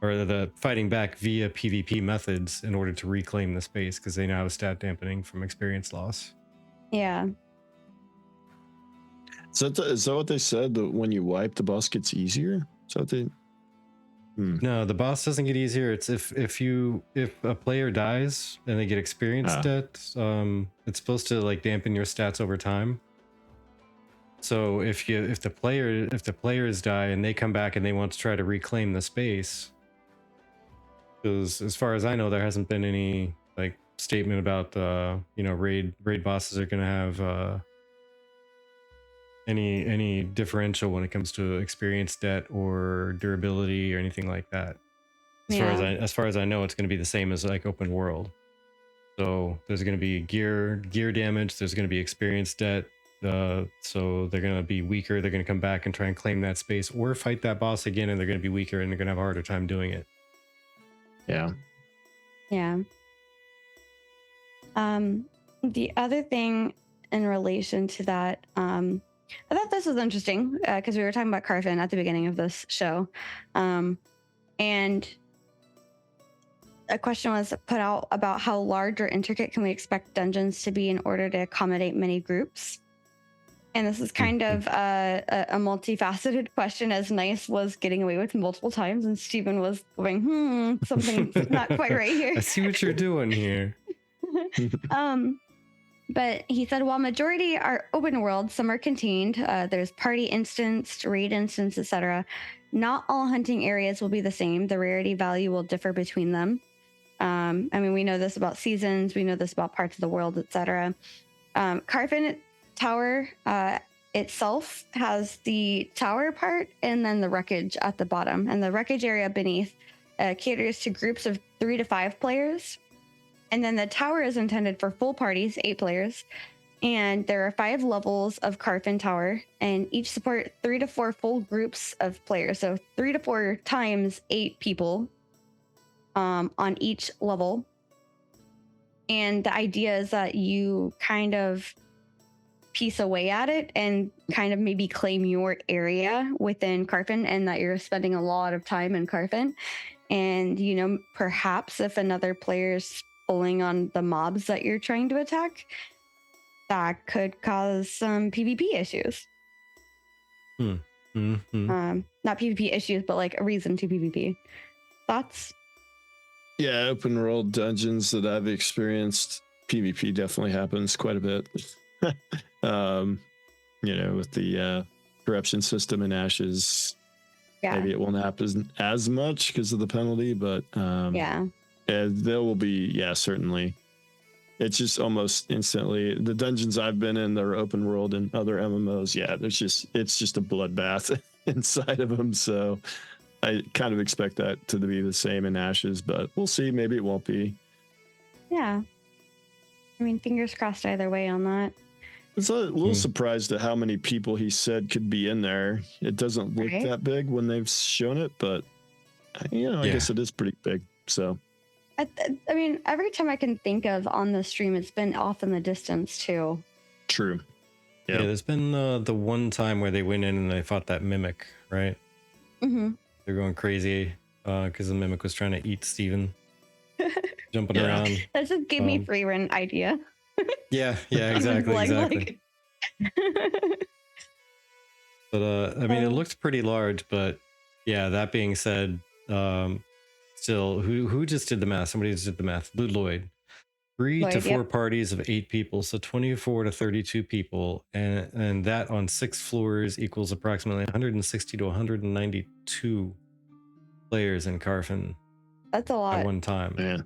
or the fighting back via PvP methods in order to reclaim the space, because they now have stat dampening from experience loss. Yeah. Is that what they said? That when you wipe, the boss gets easier? Is that what they? No, the boss doesn't get easier. It's if a player dies and they get experience debt, it's supposed to like dampen your stats over time. So if the players die and they come back and they want to try to reclaim the space, because as far as I know, there hasn't been any like statement about raid bosses are going to have any differential when it comes to experience debt or durability or anything like that. As far as I know, it's going to be the same as like open world. So there's going to be gear damage. There's going to be experience debt. So they're going to be weaker. They're going to come back and try and claim that space or fight that boss again, and they're going to be weaker and they're going to have a harder time doing it. Yeah. Yeah. The other thing in relation to that, I thought this was interesting because we were talking about Carfin at the beginning of this show. And a question was put out about how large or intricate can we expect dungeons to be in order to accommodate many groups. And this is kind of a multifaceted question, as Nice was getting away with multiple times and Steven was going, something's not quite right here. I see what you're doing here. But he said, while majority are open world, some are contained. There's party instance, raid instance, etc. Not all hunting areas will be the same. The rarity value will differ between them. We know this about seasons. We know this about parts of the world, etc. Carfin Tower itself has the tower part and then the wreckage at the bottom. And the wreckage area beneath caters to groups of 3 to 5 players. And then the tower is intended for full parties, 8 players. And there are 5 levels of Carfin Tower, and each support 3 to 4 full groups of players. So 3 to 4 times 8 people on each level. And the idea is that you kind of piece away at it and kind of maybe claim your area within Carfin, and that you're spending a lot of time in Carfin. And, perhaps if another player's pulling on the mobs that you're trying to attack, that could cause some PvP issues. Not PvP issues, but like a reason to PvP. Thoughts? Yeah, open world dungeons that I've experienced, PvP definitely happens quite a bit. With the corruption system in Ashes, maybe it won't happen as much because of the penalty, but there will be, certainly. It's just almost instantly. The dungeons I've been in, they're open world, and other MMOs, it's just a bloodbath inside of them. So I kind of expect that to be the same in Ashes, but we'll see. Maybe it won't be. Yeah. Fingers crossed either way on that. I was a little surprised at how many people he said could be in there. It doesn't look that big when they've shown it, but I guess it is pretty big. So. Every time I can think of on the stream, it's been off in the distance too. True. Yeah, there's been the one time where they went in and they fought that mimic, right? Mm-hmm. They're going crazy because the mimic was trying to eat Steven. Jumping around. That just gave me free run idea. Yeah, exactly. But it looked pretty large, but yeah, that being said, still, who just did the math? Somebody just did the math. Blue Lloyd. 3 to 4 parties of 8 people, so 24 to 32 people, and that on 6 floors equals approximately 160 to 192 players in Carfin. That's a lot at one time. Yeah.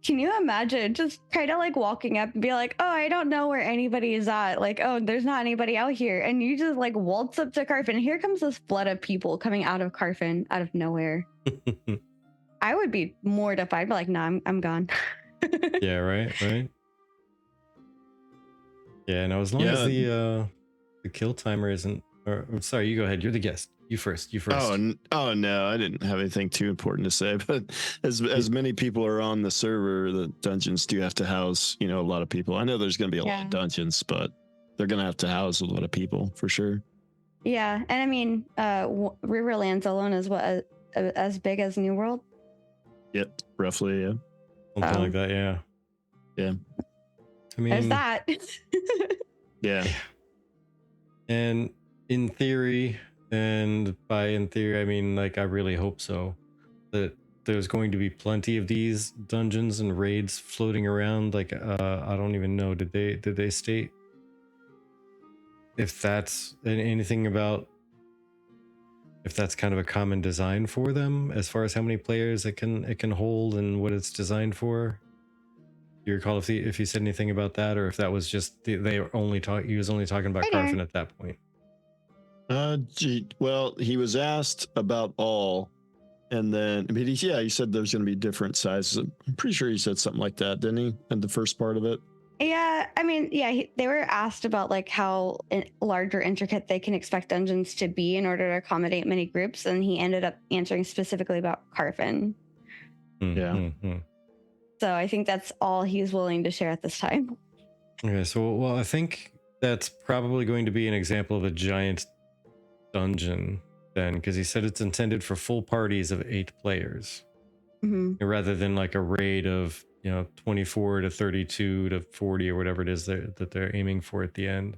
Can you imagine just kind of like walking up and be like, oh, I don't know where anybody is at. Like, oh, there's not anybody out here. And you just like waltz up to Carfin. Here comes this flood of people coming out of Carfin out of nowhere. I would be mortified, but like, nah, I'm gone. Yeah, right. Yeah, no, as long as the kill timer isn't, or sorry, you go ahead. You're the guest. You first. Oh no, I didn't have anything too important to say. But as many people are on the server, the dungeons do have to house, a lot of people. I know there's going to be a lot of dungeons, but they're going to have to house a lot of people for sure. Yeah, and I mean, Riverlands alone is what as big as New World. Yep, roughly, yeah. Something like that, yeah. Yeah. I mean, there's that. Yeah. And in theory, and by in theory, I mean, like, I really hope so, that there's going to be plenty of these dungeons and raids floating around. Like, I don't even know. Did they state if that's anything about if that's kind of a common design for them as far as how many players it can hold and what it's designed for? Do you recall if he said anything about that, or if that was just he was only talking about Carfin at that point? Well, he was asked about all, and then he said there's going to be different sizes. I'm pretty sure he said something like that, didn't he? In the first part of it. Yeah, I mean, they were asked about like how large or intricate they can expect dungeons to be in order to accommodate many groups, and he ended up answering specifically about Carfin. Yeah. So I think that's all he's willing to share at this time. Okay, so I think that's probably going to be an example of a giant dungeon then, because he said it's intended for full parties of 8 players, rather than like a raid of 24 to 32 to 40 or whatever it is that they're aiming for at the end.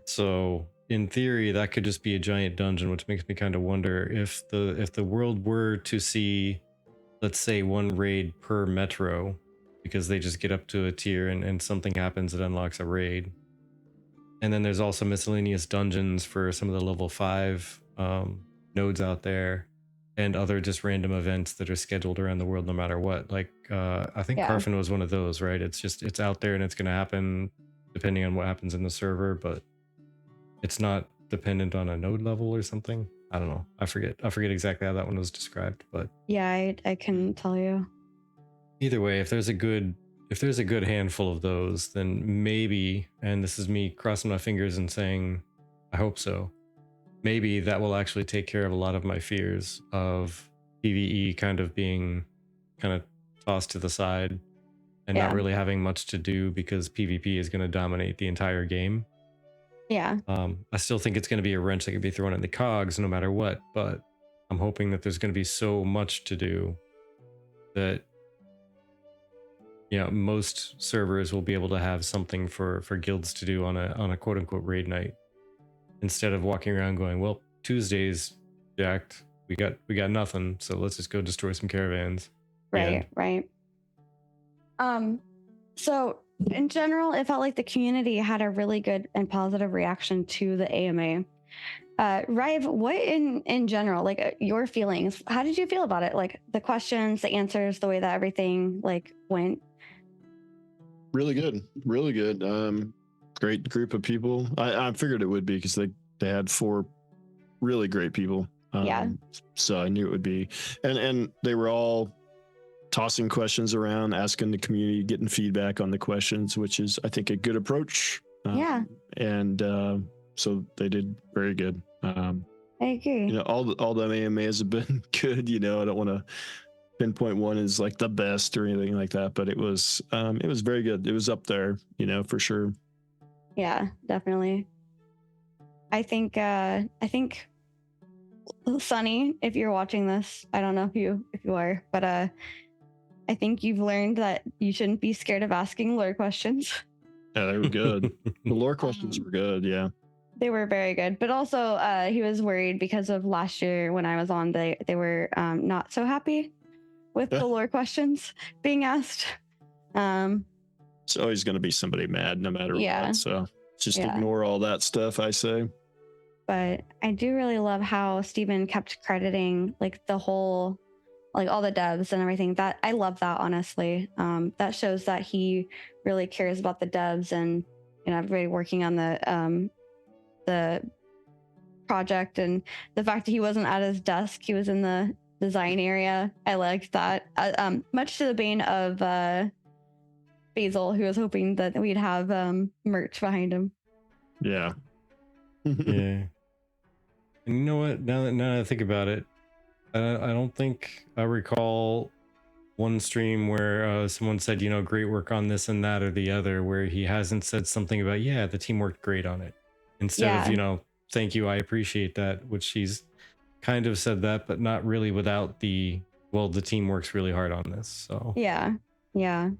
So in theory, that could just be a giant dungeon, which makes me kind of wonder if the world were to see, let's say, 1 raid per metro, because they just get up to a tier and something happens that unlocks a raid. And then there's also miscellaneous dungeons for some of the level 5 nodes out there, and other just random events that are scheduled around the world no matter what. Like, I think Carfin was one of those, right? It's out there and it's going to happen depending on what happens in the server, but it's not dependent on a node level or something. I don't know. I forget exactly how that one was described, but yeah, I couldn't tell you. Either way, if there's a good handful of those, then maybe, and this is me crossing my fingers and saying I hope so, maybe that will actually take care of a lot of my fears of PvE kind of being kind of tossed to the side and not really having much to do, because PvP is going to dominate the entire game. Yeah. I still think it's going to be a wrench that can be thrown in the cogs no matter what, but I'm hoping that there's going to be so much to do that most servers will be able to have something for guilds to do on a quote unquote raid night, instead of walking around going, well, Tuesday's jacked, we got nothing, so let's just go destroy some caravans. Right. So in general, it felt like the community had a really good and positive reaction to the AMA. Ryve, what in general, like your feelings, how did you feel about it? Like the questions, the answers, the way that everything like went? Really good. Great group of people. I figured it would be, because they had 4 really great people. So I knew it would be, and they were all tossing questions around, asking the community, getting feedback on the questions, which is, I think, a good approach. And so they did very good. I agree. All the AMAs have been good. I don't want to pinpoint one as like the best or anything like that, but it was very good. It was up there, for sure. Yeah, definitely. I think Sunny, if you're watching this, I don't know if you are, but I think you've learned that you shouldn't be scared of asking lore questions. Yeah, they were good. The lore questions were good. Yeah, they were very good. But also, he was worried because of last year when I was on. They were not so happy with the lore questions being asked. It's always going to be somebody mad no matter what. So just ignore all that stuff, I say. But I do really love how Steven kept crediting like the whole like all the devs and everything. That I love that, honestly. That shows that he really cares about the devs and everybody working on the project, and the fact that he wasn't at his desk, he was in the design area. I liked that. Much to the bane of Basil, who was hoping that we'd have merch behind him. Yeah. Yeah. And you know what? Now that I think about it, I don't think I recall one stream where someone said, great work on this and that or the other, where he hasn't said something about, yeah, the team worked great on it. Instead of, thank you, I appreciate that, which he's kind of said that, but not really without the team works really hard on this. So yeah.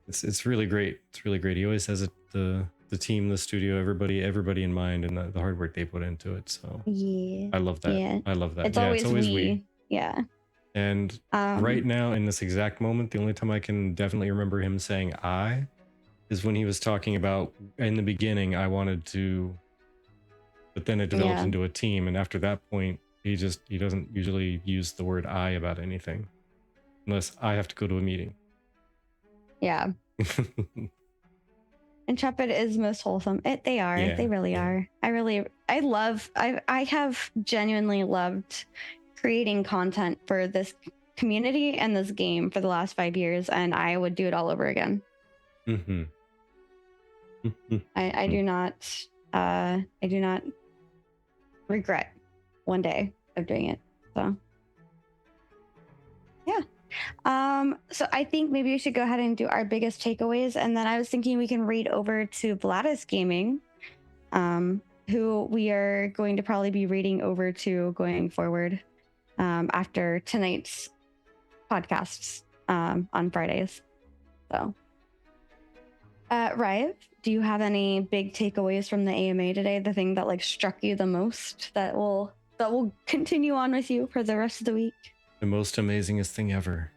It's really great. It's really great. He always has the team, the studio, everybody in mind, and the hard work they put into it. So yeah, I love that. Yeah. I love that. It's always we. Yeah. And right now, in this exact moment, the only time I can definitely remember him saying "I" is when he was talking about in the beginning, I wanted to, but then it developed into a team, and after that point, he doesn't usually use the word "I" about anything, unless I have to go to a meeting. Yeah. Intrepid is most wholesome. They are. Yeah, They really are. I have genuinely loved creating content for this community and this game for the last 5 years, and I would do it all over again. Mm-hmm. I do not regret one day of doing it. So yeah. So I think maybe we should go ahead and do our biggest takeaways, and then I was thinking we can read over to Vladis Gaming, who we are going to probably be reading over to going forward after tonight's podcasts on Fridays. So Ryve, do you have any big takeaways from the AMA today? The thing that struck you the most that will continue on with you for the rest of the week? The most amazingest thing ever.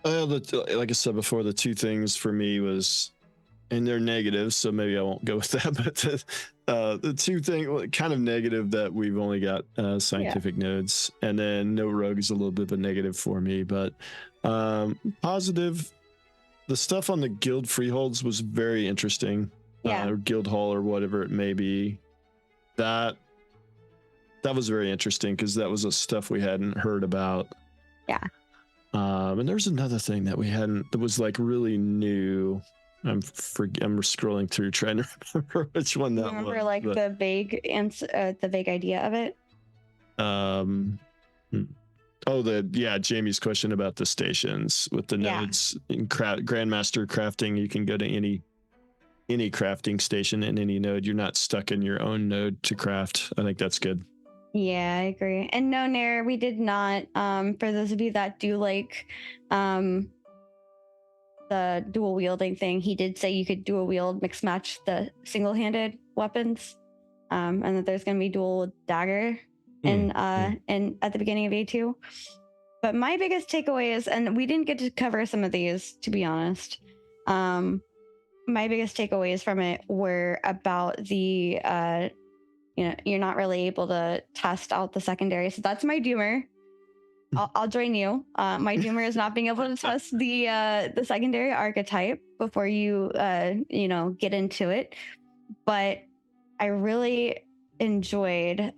Like I said before, the two things for me was, and they're negative, so maybe I won't go with that, but the two things kind of negative that we've only got scientific nodes, and then no rogue is a little bit of a negative for me, but positive, the stuff on the guild freeholds was very interesting. Or guild hall or whatever it may be. That was very interesting because that was stuff we hadn't heard about. Yeah. And there's another thing that that was really new. I'm scrolling through trying to remember which one that was. Remember the vague answer, the vague idea of it? Jamie's question about the stations with the nodes in grandmaster crafting. You can go to any crafting station in any node. You're not stuck in your own node to craft. I think that's good. Yeah, I agree. And no, Nair, we did not. For those of you that do the dual wielding thing, he did say you could dual wield, mix match the single-handed weapons, and that there's going to be dual dagger in at the beginning of A2. But my biggest takeaway is, and we didn't get to cover some of these, to be honest. My biggest takeaways from it were about the you're not really able to test out the secondary. So that's my doomer. I'll join you. My doomer is not being able to test the secondary archetype before you get into it. But I really enjoyed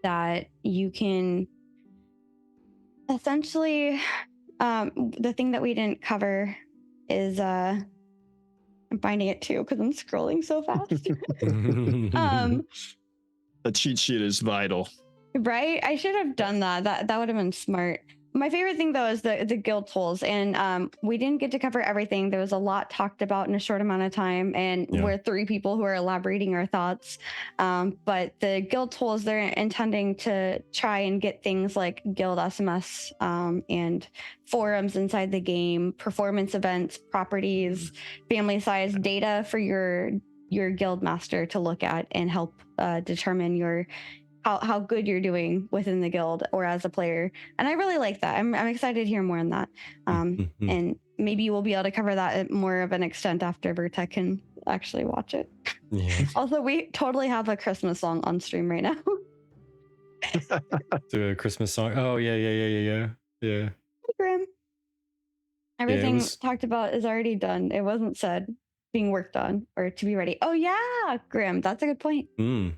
that you can essentially the thing that we didn't cover is I'm finding it too because I'm scrolling so fast. A cheat sheet is vital. Right? I should have done that. That would have been smart. My favorite thing though is the guild tools, and we didn't get to cover everything. There was a lot talked about in a short amount of time, and we're three people who are elaborating our thoughts. But the guild tools, they're intending to try and get things like guild SMS and forums inside the game, performance events, properties, family size data for your guild master to look at and help determine how good you're doing within the guild or as a player. And I really like that. I'm excited to hear more on that. And maybe we'll be able to cover that at more of an extent after Virtek can actually watch it. Yeah. Also, we totally have a Christmas song on stream right now. To a Christmas song. Oh yeah. Grim. Everything was- talked about is already done. It wasn't said being worked on or to be ready. Oh yeah, Grim. That's a good point. Mm.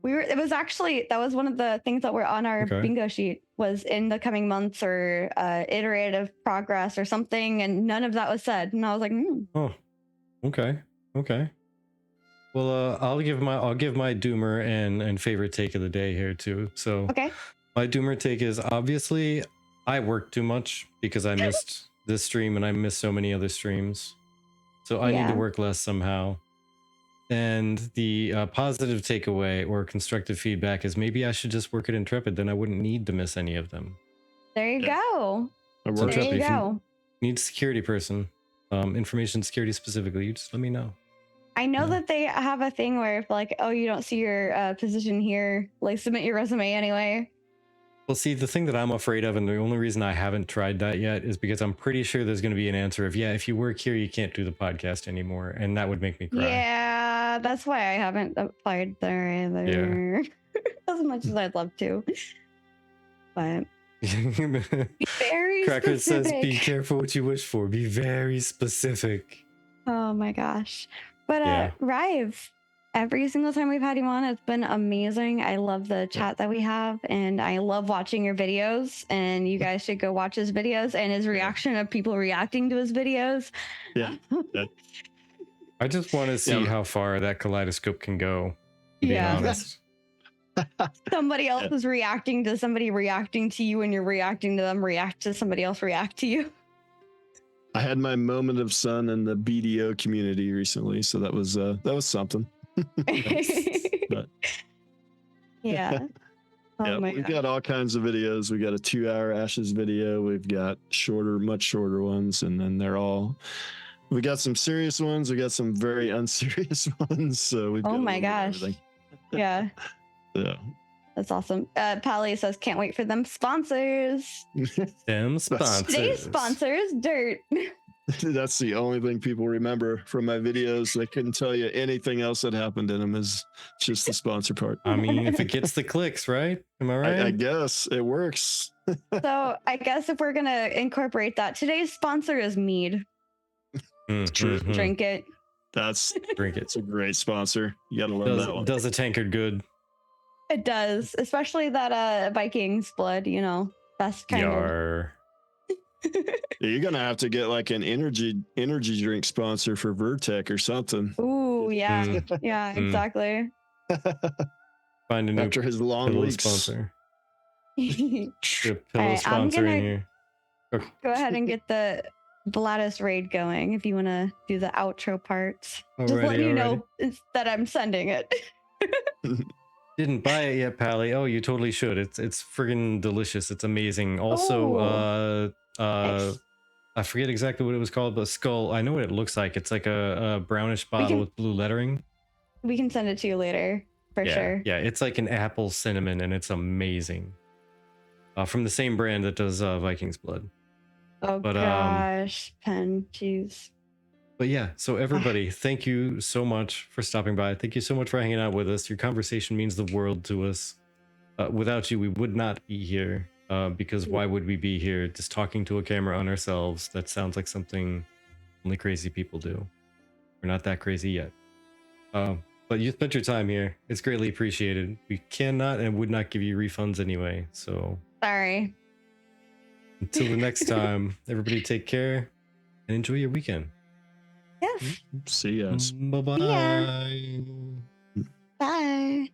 It was actually, that was one of the things that were on our Okay. bingo sheet, was in the coming months or iterative progress or something, and none of that was said. And I was like, Oh, okay. Well, I'll give my doomer and favorite take of the day here too. So okay. my doomer take is, obviously I worked too much because I missed this stream and I missed so many other streams. So I need to Yeah. work less somehow. And the positive takeaway or constructive feedback is, maybe I should just work at Intrepid, then I wouldn't need to miss any of them. There you go. It So works. There you Intrepid, if go. you need a security person, information security specifically, you just let me know. I know Yeah. that they have a thing where if like, oh, you don't see your position here, like submit your resume anyway. Well, see, the thing that I'm afraid of, and the only reason I haven't tried that yet, is because I'm pretty sure there's going to be an answer of, yeah, if you work here, you can't do the podcast anymore. And that would make me cry. Yeah, that's why I haven't applied there either. As much as I'd love to. But be very Cracker specific. says, be careful what you wish for. Be very specific. Oh my gosh. But Yeah. Ryve, every single time we've had you on, it's been amazing. I love the chat that we have, and I love watching your videos, and you guys should go watch his videos and his reaction of people reacting to his videos. Yeah. I just want to see Yeah. how far that kaleidoscope can go, to be Yeah. honest. Somebody else is reacting to somebody reacting to you, and you're reacting to them react to somebody else react to you. I had my moment of sun in the BDO community recently, so that was something. But Yeah. Oh yeah, my we've god. got all kinds of videos. We got a 2-hour Ashes video. We've got much shorter ones, and then we got some serious ones. We got some very unserious ones. So we've got Oh a my little bit of gosh. everything. Yeah. Yeah. That's awesome. Pally says, can't wait for them sponsors. Them sponsors. Today's sponsors, Dirt. That's the only thing people remember from my videos. They couldn't tell you anything else that happened in them, is just the sponsor part. I mean, if it gets the clicks, right? Am I right? I guess it works. So I guess if we're going to incorporate that, today's sponsor is mead. True. Mhm. Drink it. Drink it. It's a great sponsor. You gotta love that one. Does a tankard good. It does, especially that Vikings blood, best kind Yar. You're gonna have to get like an energy drink sponsor for Virtek or something. of. Ooh, yeah. Mm. Yeah, Mm. exactly. Find a new After his long pillow weeks. sponsor. Get a pillow Alright, I'm sponsor in gonna- here. Okay. Go ahead and get the Vladis raid going if you want to do the outro parts. Just let you know that I'm sending it. Didn't buy it yet, Pally. Oh, you totally should. It's friggin' delicious. It's amazing. Also, Nice. I forget exactly what it was called, but Skull. I know what it looks like. It's like a brownish bottle can- with blue lettering. We can send it to you later, for sure. Yeah, it's like an apple cinnamon, and it's amazing. From the same brand that does Vikings Blood. Oh But, gosh, pen, jeez. But yeah, so everybody, thank you so much for stopping by. Thank you so much for hanging out with us. Your conversation means the world to us. Without you, we would not be here. Because why would we be here just talking to a camera on ourselves? That sounds like something only crazy people do. We're not that crazy yet. But you spent your time here. It's greatly appreciated. We cannot and would not give you refunds anyway. So Sorry. until the next time, everybody take care and enjoy your weekend. Yes. See ya. Bye-bye. Bye.